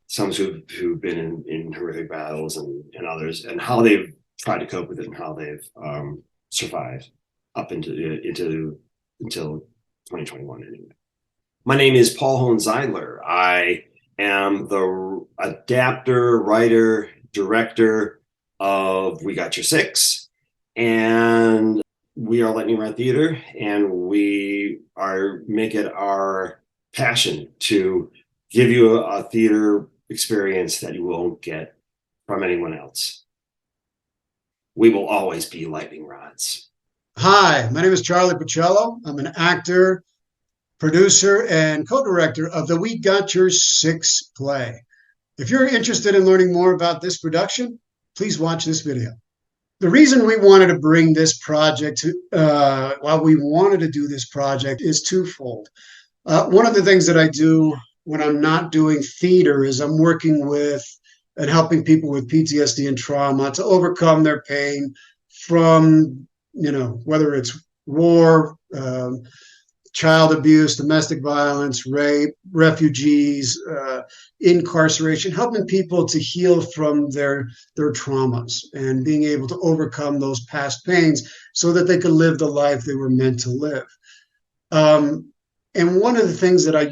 Speaker 12: some who've been in horrific battles and others, and how they've tried to cope with it and how they've survived up until 2021 anyway. My name is Paul Hohenzeidler. I am the adapter, writer, director of We Got Your Six, and we are Lightning Rod Theater, and we make it our passion to give you a theater experience that you won't get from anyone else. We will always be lightning rods.
Speaker 11: Hi, my name is Charlie Pacello. I'm an actor, producer, and co-director of the We Got Your Six play. If you're interested in learning more about this production, please watch this video. The reason we wanted to bring this project is twofold. One of the things that I do when I'm not doing theater is I'm working with and helping people with PTSD and trauma to overcome their pain from, whether it's war, child abuse, domestic violence, rape, refugees, incarceration, helping people to heal from their traumas and being able to overcome those past pains so that they could live the life they were meant to live. And one of the things that I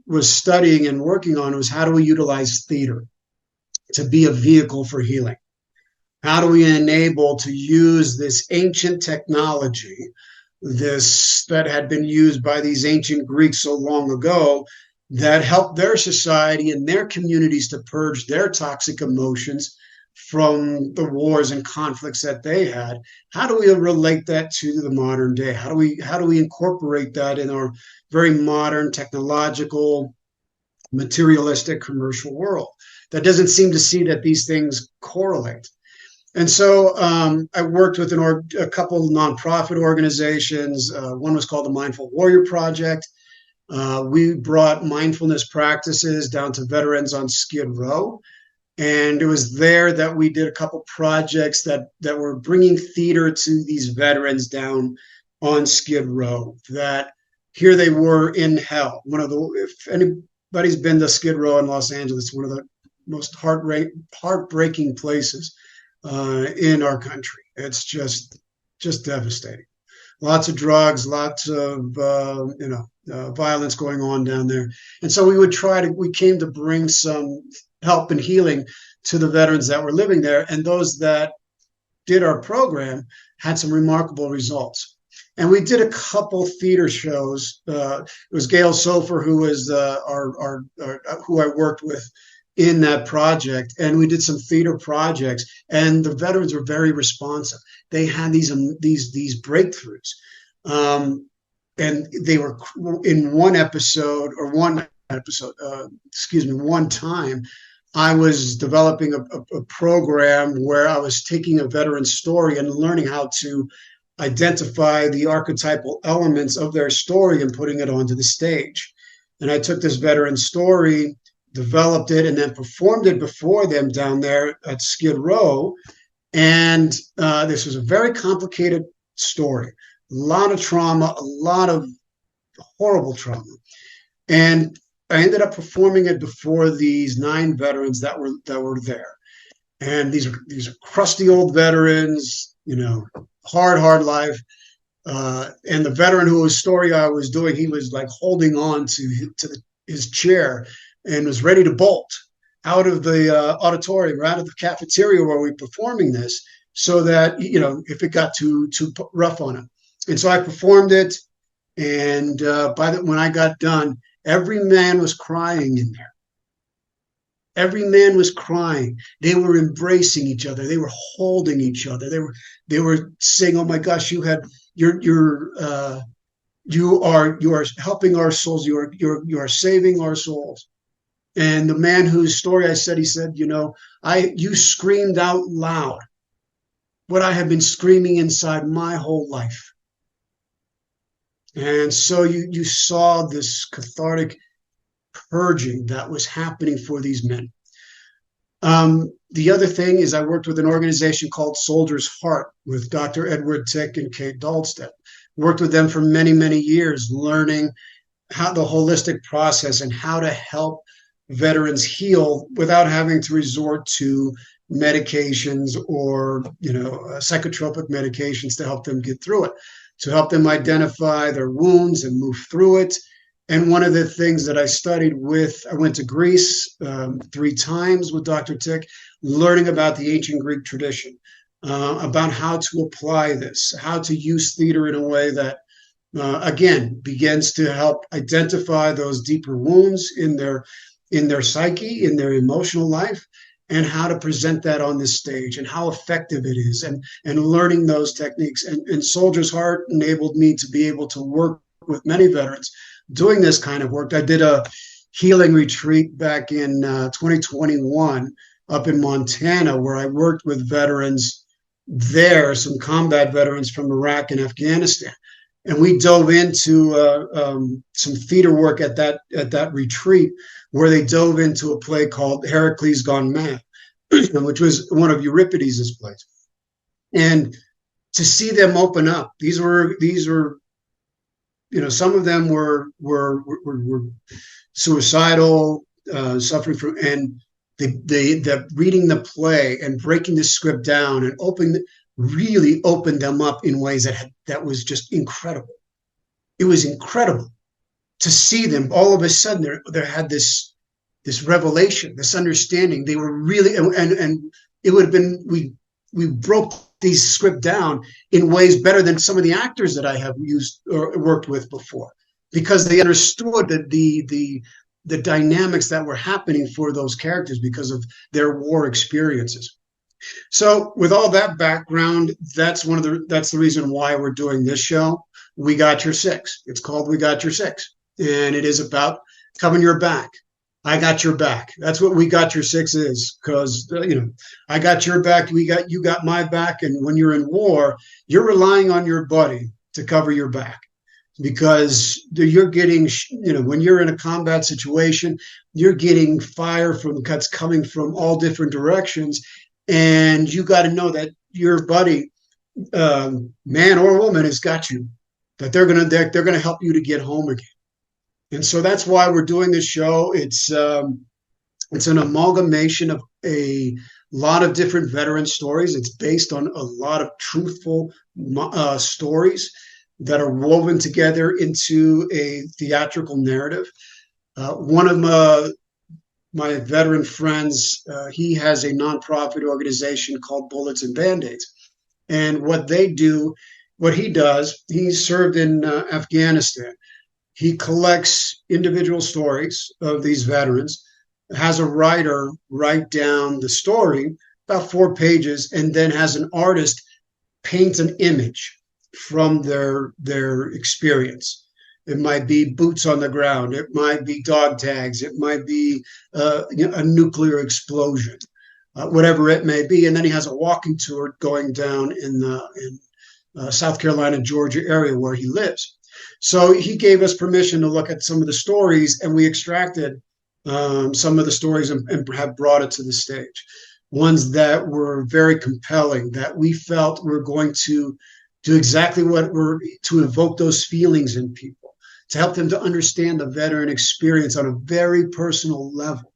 Speaker 11: was studying and working on was how do we utilize theater to be a vehicle for healing? How do we enable to use this ancient technology, that had been used by these ancient Greeks so long ago, that helped their society and their communities to purge their toxic emotions from the wars and conflicts that they had? How do we relate that to the modern day? How do we incorporate that in our very modern, technological, materialistic, commercial world that doesn't seem to see that these things correlate? And so I worked with a couple of nonprofit organizations. One was called the Mindful Warrior Project. We brought mindfulness practices down to veterans on Skid Row. And it was there that we did a couple projects that were bringing theater to these veterans down on Skid Row, that here they were in hell. If anybody's been to Skid Row in Los Angeles, one of the most heartbreaking places in our country. It's just devastating. Lots of drugs, lots of violence going on down there. And so we came to bring some help and healing to the veterans that were living there, and those that did our program had some remarkable results. And we did a couple theater shows. It was Gail Sofer, who was who I worked with in that project, and we did some theater projects, and the veterans were very responsive. They had these breakthroughs, and they were in one time I was developing a program where I was taking a veteran story and learning how to identify the archetypal elements of their story and putting it onto the stage. And I took this veteran story, developed it, and then performed it before them down there at Skid Row. And this was a very complicated story, a lot of trauma, a lot of horrible trauma. And I ended up performing it before these 9 veterans that were there. And these are crusty old veterans, hard life. And the veteran whose story I was doing, he was like holding on to his chair and was ready to bolt out of the auditorium or out of the cafeteria where we were performing this, so that, if it got too rough on him. And so I performed it. And when I got done, every man was crying in there. Every man was crying. They were embracing each other. They were holding each other. They were saying, "Oh my gosh, you are helping our souls. You are saving our souls." And the man whose story he said, you screamed out loud what I have been screaming inside my whole life. And so you saw this cathartic purging that was happening for these men. The other thing is I worked with an organization called Soldier's Heart with Dr. Edward Tick and Kate Dahlstedt. Worked with them for many, many years, learning how the holistic process and how to help veterans heal without having to resort to medications or psychotropic medications to help them get through it, to help them identify their wounds and move through it. And one of the things that I studied I went to Greece 3 times with Dr. Tick, learning about the ancient Greek tradition, about how to apply this, how to use theater in a way that, again, begins to help identify those deeper wounds in their psyche, in their emotional life, and how to present that on this stage and how effective it is, and learning those techniques. And Soldier's Heart enabled me to be able to work with many veterans doing this kind of work. I did a healing retreat back in 2021 up in Montana, where I worked with veterans there, some combat veterans from Iraq and Afghanistan. And we dove into some theater work at that retreat, where they dove into a play called Heracles Gone Mad, which was one of Euripides' plays. And to see them open up, these were some of them were suicidal, suffering from, and the reading the play and breaking the script down and really opened them up in ways that was just incredible. It was incredible to see them all of a sudden. There had this revelation, this understanding. They were really, and it would have been, we broke these script down in ways better than some of the actors that I have used or worked with before, because they understood that the dynamics that were happening for those characters because of their war experiences. So with all that background, that's the reason why we're doing this show. We Got Your Six. It's called We Got Your Six, and it is about covering your back. I got your back. That's what We Got Your Six is, because I got your back. You got my back, and when you're in war, you're relying on your buddy to cover your back, because you're getting, when you're in a combat situation, you're getting fire that's coming from all different directions. And you got to know that your buddy, man or woman, has got you, that they're gonna help you to get home again. And so that's why we're doing this show. It's an amalgamation of a lot of different veteran stories. It's based on a lot of truthful stories that are woven together into a theatrical narrative. One of my veteran friends, he has a nonprofit organization called Bullets and Band-Aids. And what he does, he served in Afghanistan. He collects individual stories of these veterans, has a writer write down the story, about 4 pages, and then has an artist paint an image from their experience. It might be boots on the ground. It might be dog tags. It might be a nuclear explosion, whatever it may be. And then he has a walking tour going down in South Carolina, Georgia area where he lives. So he gave us permission to look at some of the stories, and we extracted some of the stories and have brought it to the stage. Ones that were very compelling, that we felt were going to do exactly what we're to evoke those feelings in people, to help them to understand the veteran experience on a very personal level,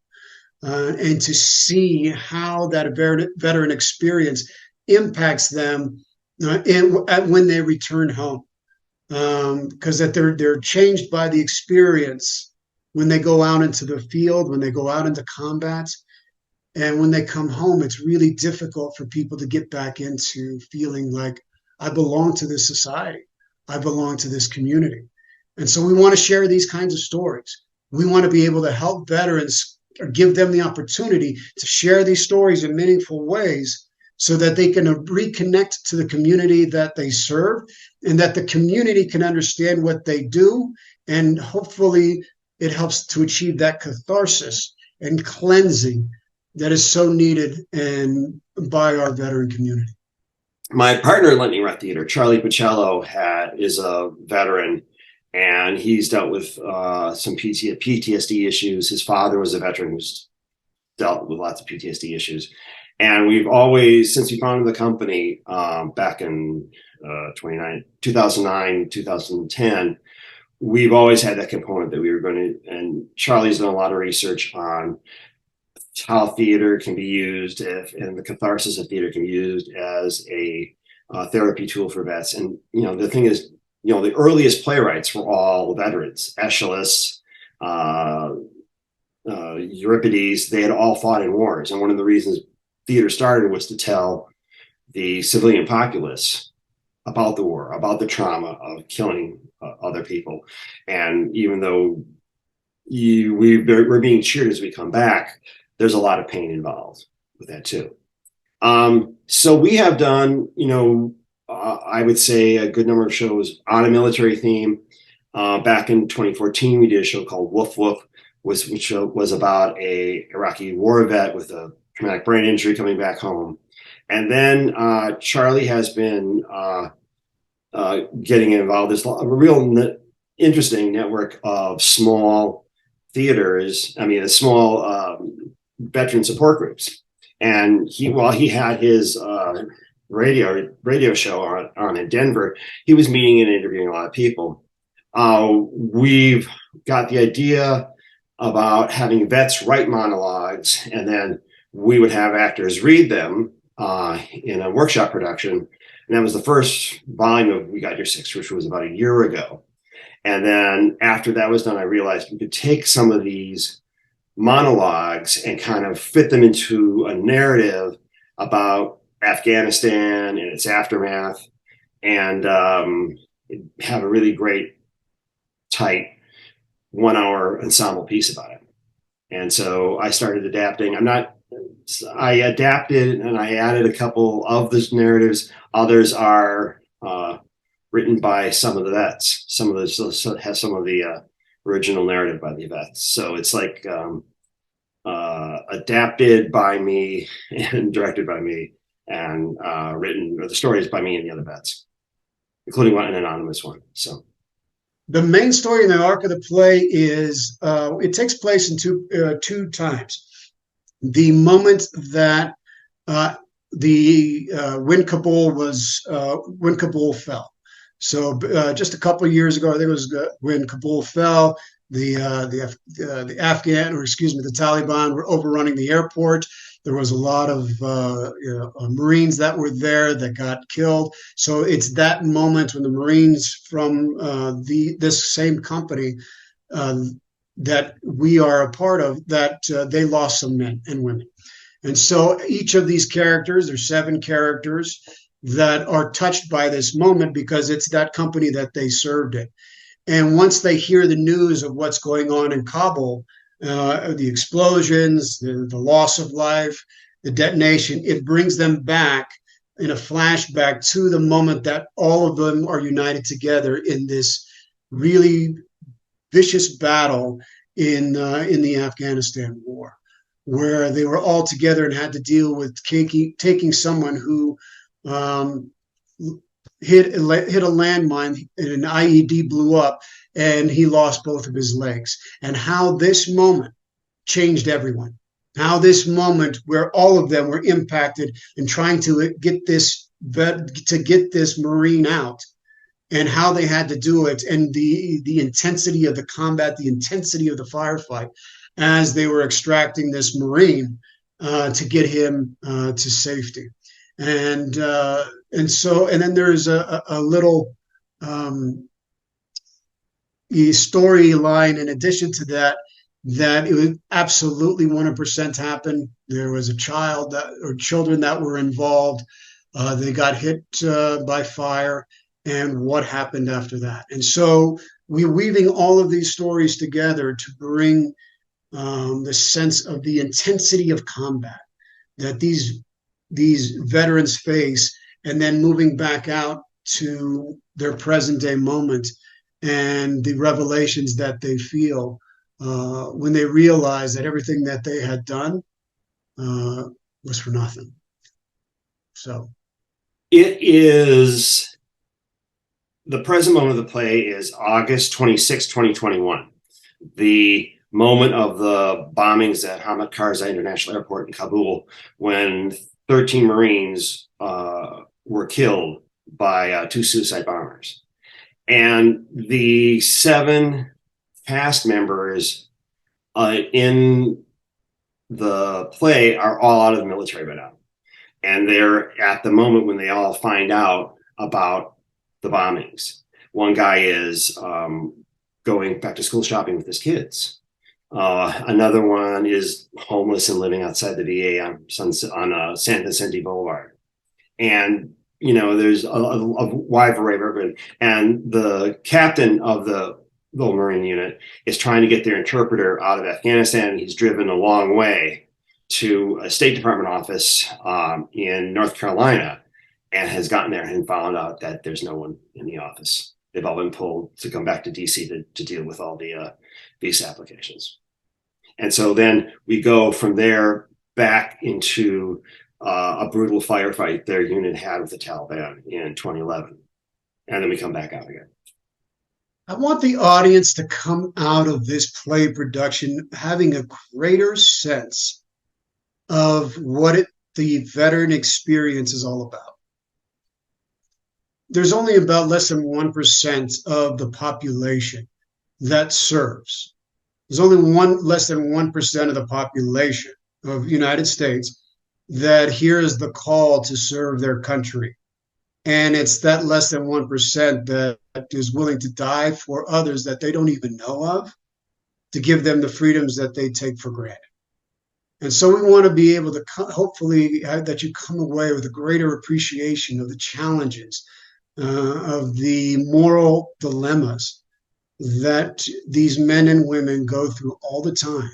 Speaker 11: and to see how that veteran experience impacts them when they return home, because that they're changed by the experience when they go out into the field, when they go out into combat, and when they come home. It's really difficult for people to get back into feeling like I belong to this society, I belong to this community. And so we want to share these kinds of stories. We want to be able to help veterans or give them the opportunity to share these stories in meaningful ways so that they can reconnect to the community that they serve, and that the community can understand what they do. And hopefully it helps to achieve that catharsis and cleansing that is so needed and by our veteran community.
Speaker 12: My partner in Lightning Rod Theater, Charlie Pacello, is a veteran, and he's dealt with some PTSD issues. His father was a veteran who's dealt with lots of PTSD issues. And we've always, since we founded the company back in 2009, 2010, we've always had that component that we were going to, and Charlie's done a lot of research on how theater can be used, and the catharsis of theater can be used as a therapy tool for vets. And, the thing is, the earliest playwrights were all veterans. Aeschylus, Euripides, they had all fought in wars. And one of the reasons theater started was to tell the civilian populace about the war, about the trauma of killing other people. And even though we're being cheered as we come back, there's a lot of pain involved with that too. So we have done, I would say a good number of shows on a military theme. Back in 2014, we did a show called Woof Woof, which was about a Iraqi war vet with a traumatic brain injury coming back home. And then Charlie has been getting involved. There's a real interesting network of small theaters. Small veteran support groups. And while he had his radio show on in Denver, he was meeting and interviewing a lot of people. We've got the idea about having vets write monologues, and then we would have actors read them in a workshop production. And that was the first volume of We Got Your Six, which was about a year ago. And then after that was done, I realized we could take some of these monologues and kind of fit them into a narrative about Afghanistan and its aftermath, and have a really great, tight 1 hour ensemble piece about it. And so I started adapting. I adapted and I added a couple of those narratives. Others are written by some of the vets. Some of those has some of the original narrative by the vets. So it's like adapted by me and directed by me, and written, or the stories by me and the other vets, including an anonymous one. So
Speaker 11: the main story in the arc of the play is it takes place in two times. The moment that when Kabul fell. So just a couple of years ago, I think it was when Kabul fell, the Taliban were overrunning the airport. There was a lot of Marines that were there that got killed. So it's that moment when the Marines from this same company that we are a part of, that they lost some men and women. And so each of these characters, there's 7 characters that are touched by this moment because it's that company that they served in. And once they hear the news of what's going on in Kabul, the explosions, the loss of life, the detonation, it brings them back in a flashback to the moment that all of them are united together in this really vicious battle in the Afghanistan war, where they were all together and had to deal with taking someone who hit a landmine and an IED blew up and he lost both of his legs, and how this moment changed everyone. How this moment where all of them were impacted in trying to get this Marine out, and how they had to do it, and the intensity of the combat, the intensity of the firefight as they were extracting this Marine to get him to safety. And then there's a little storyline in addition to that it would absolutely 100% happen. There was a child or children that were involved. They got hit by fire, and what happened after that. And so we're weaving all of these stories together to bring the sense of the intensity of combat that these veterans face, and then moving back out to their present day moment and the revelations that they feel when they realize that everything that they had done was for nothing. So
Speaker 12: it is the present moment of the play is August 26, 2021. The moment of the bombings at Hamid Karzai International Airport in Kabul, when 13 Marines were killed by 2 suicide bombers. And the 7 cast members in the play are all out of the military by now. And they're at the moment when they all find out about the bombings. One guy is going back to school shopping with his kids. Another one is homeless and living outside the VA on San Vicente Boulevard. And, you know, there's a wide variety of everything. And the captain of the Marine unit is trying to get their interpreter out of Afghanistan. And he's driven a long way to a State Department office in North Carolina, and has gotten there and found out that there's no one in the office. They've all been pulled to come back to DC to deal with all the visa applications. And so then we go from there back into a brutal firefight their unit had with the Taliban in 2011. And then we come back out again.
Speaker 11: I want the audience to come out of this play production having a greater sense of what the veteran experience is all about. There's only about less than 1% of the population that serves. There's only less than 1% of the population of the United States that hears the call to serve their country. And it's that less than 1% that is willing to die for others that they don't even know of, to give them the freedoms that they take for granted. And so we want to be able to hopefully that you come away with a greater appreciation of the challenges, of the moral dilemmas that these men and women go through all the time,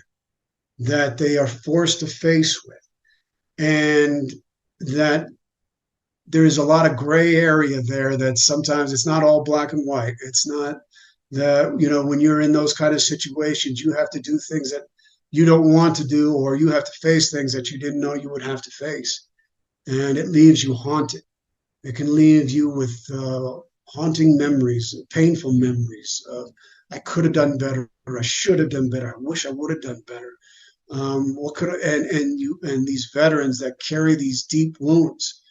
Speaker 11: that they are forced to face with, and that there's a lot of gray area there, that sometimes it's not all black and white. It's not that, you know, when you're in those kind of situations, you have to do things that you don't want to do, or you have to face things that you didn't know you would have to face. And it leaves you haunted. It can leave you with haunting memories, painful memories of, I could have done better, or I should have done better. I wish I would have done better. And these veterans that carry these deep wounds,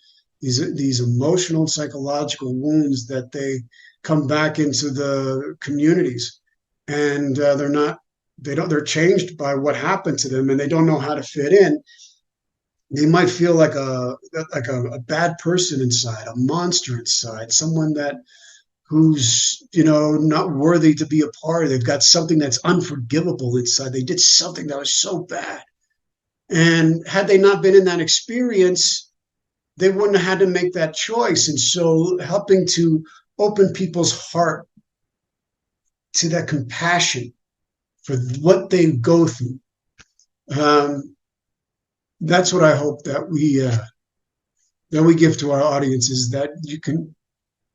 Speaker 11: these emotional, psychological wounds, that they come back into the communities, and they're changed by what happened to them, and they don't know how to fit in. They might feel like a bad person inside, a monster inside, someone who's, you know, not worthy to be a part of. They've got something that's unforgivable inside. They did something that was so bad. And had they not been in that experience, they wouldn't have had to make that choice. And so helping to open people's heart to that compassion for what they go through. That's what I hope that we give to our audiences, that you can,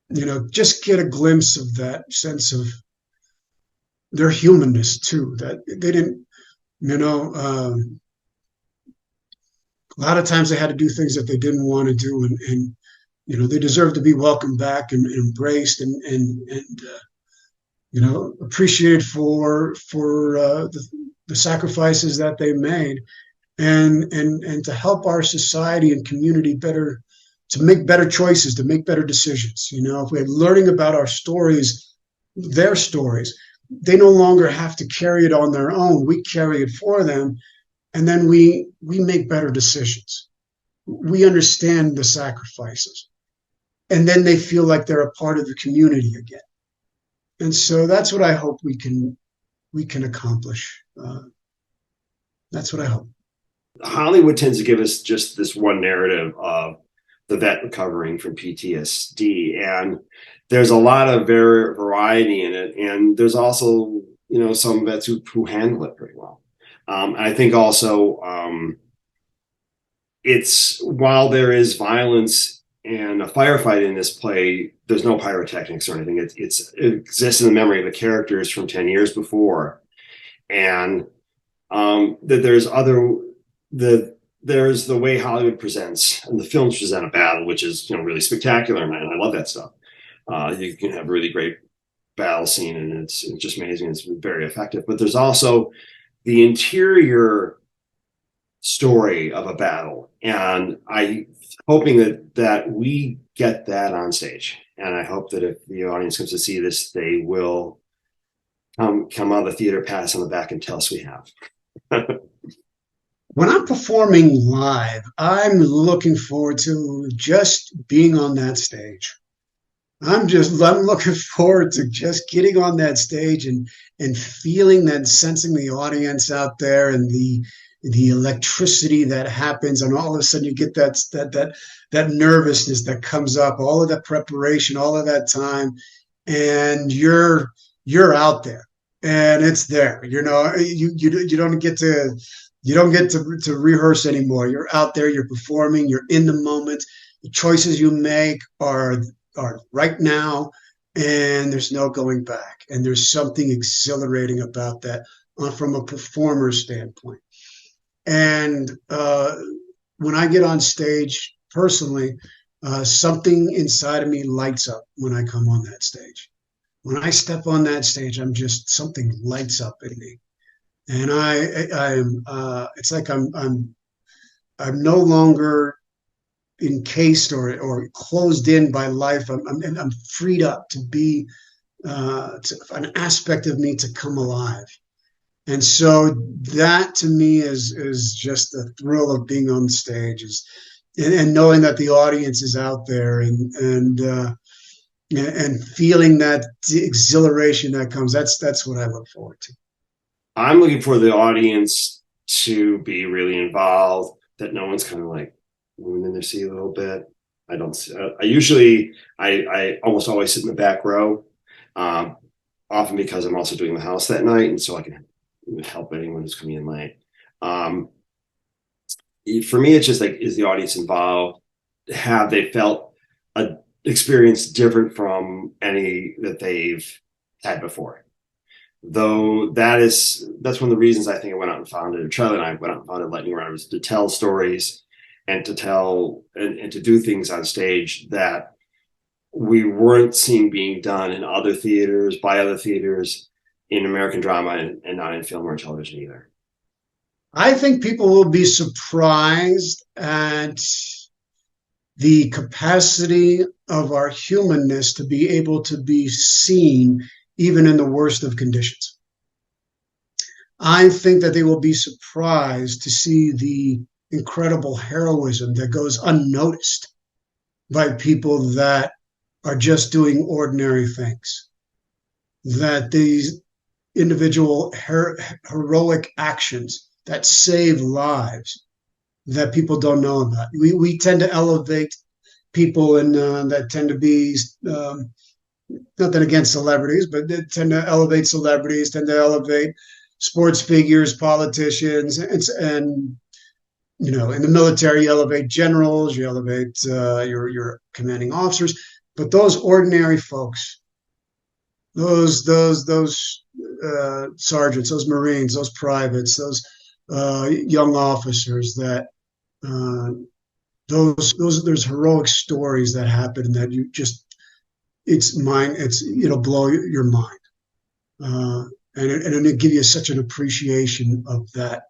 Speaker 11: you know, just get a glimpse of that sense of their humanness too, that they didn't, a lot of times they had to do things that they didn't want to do, and they deserve to be welcomed back and embraced and appreciated for the sacrifices that they made, and to help our society and community better, to make better choices, to make better decisions. If we're learning about our stories, their stories, they no longer have to carry it on their own. We carry it for them, and then we make better decisions. We understand the sacrifices, and then they feel like they're a part of the community again. And so that's what I hope we can accomplish. That's what I hope.
Speaker 12: Hollywood tends to give us just this one narrative of the vet recovering from PTSD, and there's a lot of variety in it, and there's also some vets who handle it very well. I think also it's, while there is violence and a firefight in this play, there's no pyrotechnics or anything. It exists in the memory of the characters from 10 years before, and that there's the way Hollywood presents, and the films present a battle, which is really spectacular, and I love that stuff. You can have a really great battle scene, and it's just amazing. It's very effective. But there's also the interior story of a battle, and I'm hoping that we get that on stage. And I hope that if the audience comes to see this, they will come out of the theater, pat us on the back, and tell us we have.
Speaker 11: When I'm performing live, I'm looking forward to just being on that stage. I'm looking forward to just getting on that stage and feeling that, sensing the audience out there, and the electricity that happens, and all of a sudden you get that nervousness that comes up, all of that preparation, all of that time, and you're out there, and it's there. You don't get to rehearse anymore. You're out there, you're performing, you're in the moment. The choices you make are right now, and there's no going back. And there's something exhilarating about that from a performer's standpoint. And when I get on stage, personally, something inside of me lights up when I come on that stage. When I step on that stage, something lights up in me. And it's like I'm no longer encased or closed in by life. I'm freed up to be an aspect of me to come alive. And so that to me is just the thrill of being on stage, and knowing that the audience is out there, and feeling that exhilaration that comes. That's what I look forward to.
Speaker 12: I'm looking for the audience to be really involved, that no one's kind of like moving in their seat a little bit. I almost always sit in the back row, often because I'm also doing the house that night, and so I can help anyone who's coming in late. For me, it's just like, is the audience involved? Have they felt an experience different from any that they've had before? Though that's one of the reasons I think I went out and founded, Charlie and I went out and founded Lightning Round, was to tell stories and to tell and to do things on stage that we weren't seeing being done in other theaters, by other theaters, in American drama, and not in film or television either.
Speaker 11: I think people will be surprised at the capacity of our humanness to be able to be seen even in the worst of conditions. I think that they will be surprised to see the incredible heroism that goes unnoticed by people that are just doing ordinary things. That these individual heroic actions that save lives that people don't know about. We tend to elevate people that tend to be nothing against celebrities, but they tend to elevate celebrities, tend to elevate sports figures, politicians, and in the military, you elevate generals, you elevate your commanding officers, but those ordinary folks, those sergeants, those Marines, those privates, those young officers that there's heroic stories that happen that you just it'll blow your mind, and it'll give you such an appreciation of that,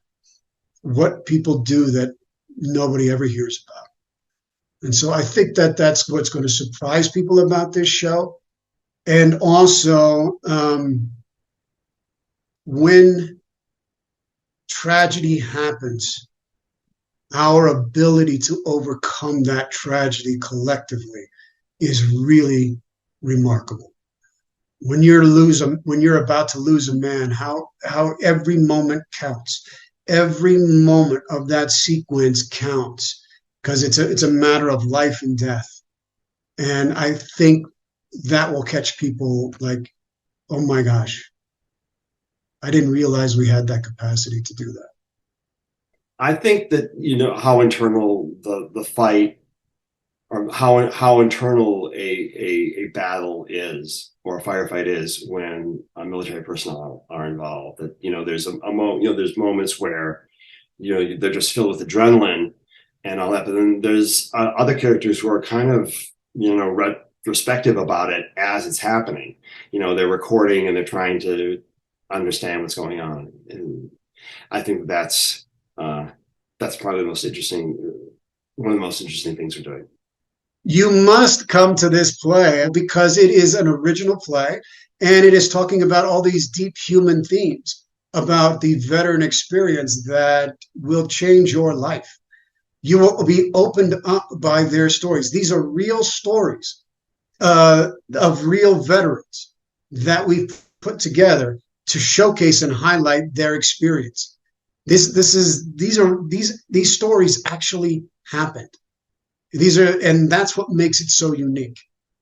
Speaker 11: what people do that nobody ever hears about. And so I think that that's what's going to surprise people about this show. And also, when tragedy happens, our ability to overcome that tragedy collectively is really remarkable. When you're about to lose a man, how every moment counts. Every moment of that sequence counts, because it's a matter of life and death. And I think that will catch people like, oh my gosh, I didn't realize we had that capacity to do that.
Speaker 12: I think that, how internal the fight, or how internal a battle is, or a firefight is, when military personnel are involved. That there's moments where they're just filled with adrenaline and all that, but then there's other characters who are kind of retrospective about it as it's happening. They're recording and they're trying to understand what's going on, and I think that's probably one of the most interesting things we're doing.
Speaker 11: You must come to this play because it is an original play, and it is talking about all these deep human themes about the veteran experience that will change your life. You will be opened up by their stories. These are real stories of real veterans that we've put together to showcase and highlight their experience. These stories actually happened. And that's what makes it so unique.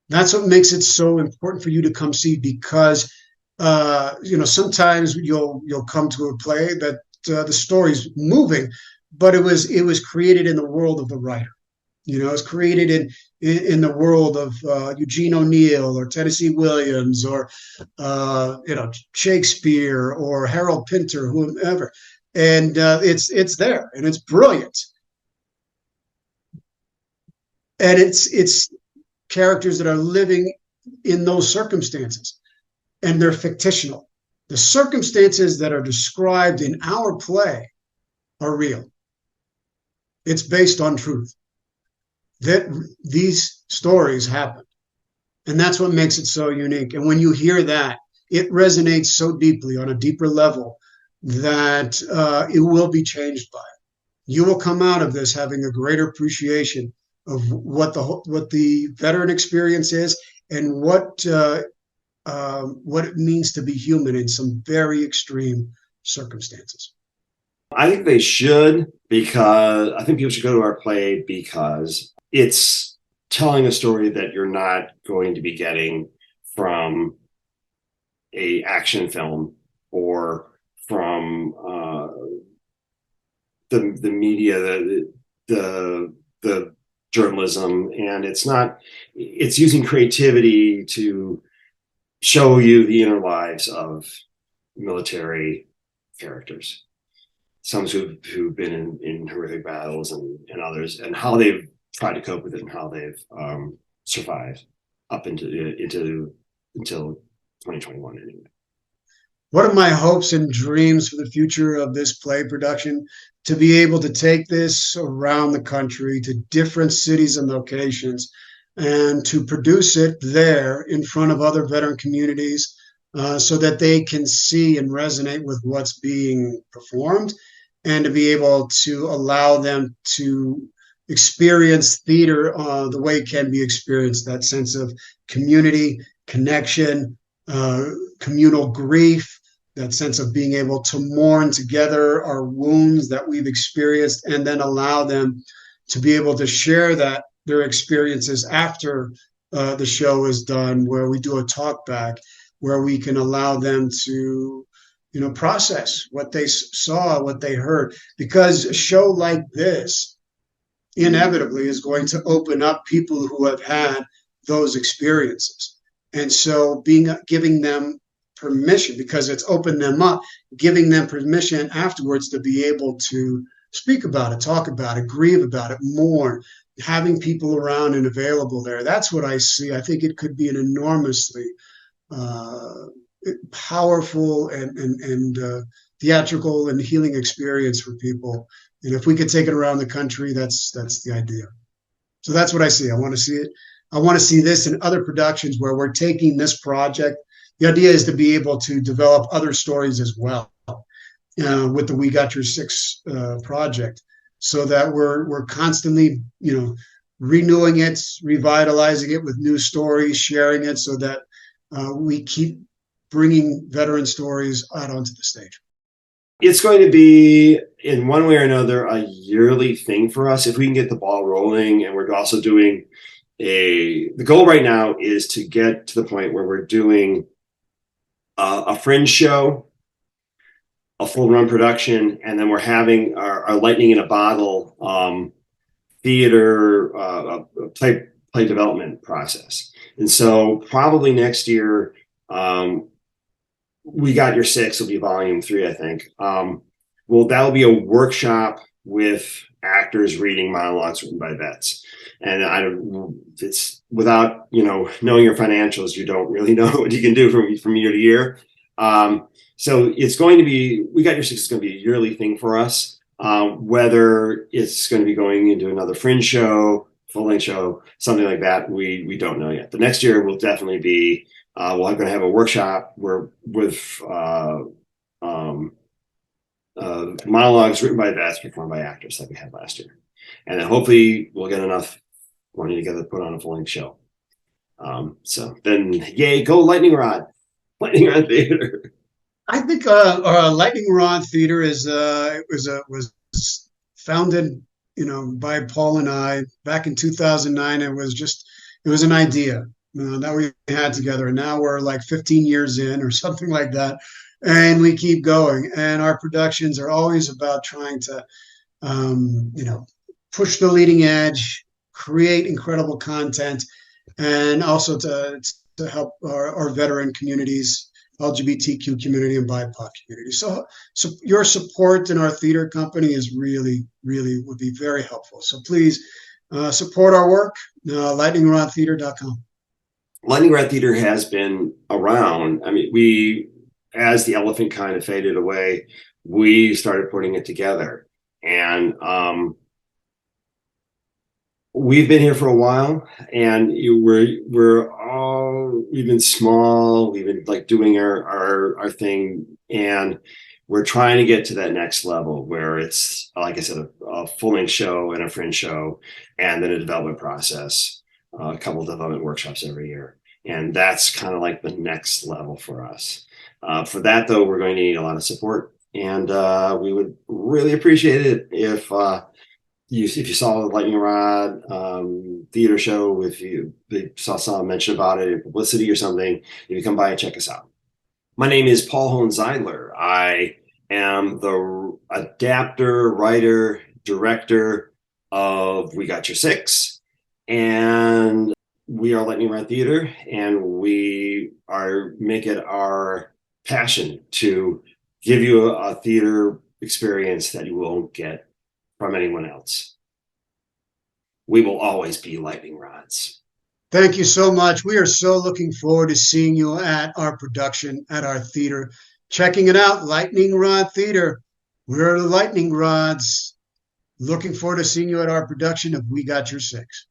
Speaker 11: That's what makes it so important for you to come see, because sometimes you'll come to a play that the story's moving, but it was created in the world of the writer. It's created in the world of Eugene O'Neill or Tennessee Williams or Shakespeare or Harold Pinter, whomever, and it's there and it's brilliant. And it's characters that are living in those circumstances, and they're fictional. The circumstances that are described in our play are real. It's based on truth. That these stories happen. And that's what makes it so unique. And when you hear that, it resonates so deeply on a deeper level that it will be changed by it. You will come out of this having a greater appreciation of what the veteran experience is, and what it means to be human in some very extreme circumstances.
Speaker 12: I think they should, because I think people should go to our play because it's telling a story that you're not going to be getting from a action film or from the media, the journalism. And it's using creativity to show you the inner lives of military characters, some who've been in horrific battles, and others, and how they've tried to cope with it, and how they've survived up until 2021 anyway.
Speaker 11: One of my hopes and dreams for the future of this play production, to be able to take this around the country to different cities and locations, and to produce it there in front of other veteran communities, so that they can see and resonate with what's being performed, and to be able to allow them to experience theater the way it can be experienced, that sense of community, connection, communal grief, that sense of being able to mourn together our wounds that we've experienced, and then allow them to be able to share their experiences after the show is done, where we do a talk back, where we can allow them to process what they saw, what they heard, because a show like this inevitably is going to open up people who have had those experiences. And so giving them permission, because it's opened them up, giving them permission afterwards to be able to speak about it, talk about it, grieve about it, mourn, having people around and available there. That's what I see. I think it could be an enormously powerful and theatrical and healing experience for people. And if we could take it around the country, that's the idea. So that's what I see. I want to see it. I want to see this in other productions where we're taking this project. The idea is to be able to develop other stories as well with the We Got Your Six project, so that we're constantly, renewing it, revitalizing it with new stories, sharing it, so that we keep bringing veteran stories out onto the stage.
Speaker 12: It's going to be, in one way or another, a yearly thing for us if we can get the ball rolling. And we're also doing the goal right now is to get to the point where we're doing a Fringe show, a full run production, and then we're having our lightning in a bottle theater play development process. And so probably next year, We Got Your Six will be volume 3, I think. That'll be a workshop with actors reading monologues written by vets. And it's without, knowing your financials, you don't really know what you can do from year to year. So it's going to be, We Got Your Six is going to be a yearly thing for us. Whether it's going to be going into another Fringe show, full-length show, something like that, we don't know yet. The next year will definitely be, we're going to have a workshop with monologues written by vets, performed by actors, like we had last year. And then hopefully we'll get enough money together to put on a full-length show. So then, yay, go Lightning Rod Theater.
Speaker 11: I think Lightning Rod Theater was founded, by Paul and I back in 2009. It was an idea that we had together, and now we're like 15 years in or something like that, and we keep going. And our productions are always about trying to, push the leading edge, create incredible content, and also to help our veteran communities, LGBTQ community, and BIPOC community. So your support in our theater company is really, really would be very helpful. So please support our work, lightningrodtheater.com.
Speaker 12: Lightning Rod Theater has been around. I mean, as the elephant kind of faded away, we started putting it together. And we've been here for a while, and we've been small. We've been like doing our thing, and we're trying to get to that next level where it's, like I said, a full-length show and a Fringe show, and then a development process, a couple of development workshops every year. And that's kind of like the next level for us. For that, though, we're going to need a lot of support, and we would really appreciate it if you saw the Lightning Rod theater show, if you saw someone mention about it in publicity or something, if you come by and check us out. My name is Paul Hohenzeidler. I am the adapter, writer, director of We Got Your Six, and we are Lightning Rod Theater, and we make it our passion to give you a theater experience that you won't get from anyone else. We will always be lightning rods.
Speaker 11: Thank you so much. We are so looking forward to seeing you at our production, at our theater. Checking it out, Lightning Rod Theater. We're the Lightning Rods. Looking forward to seeing you at our production of We Got Your Six.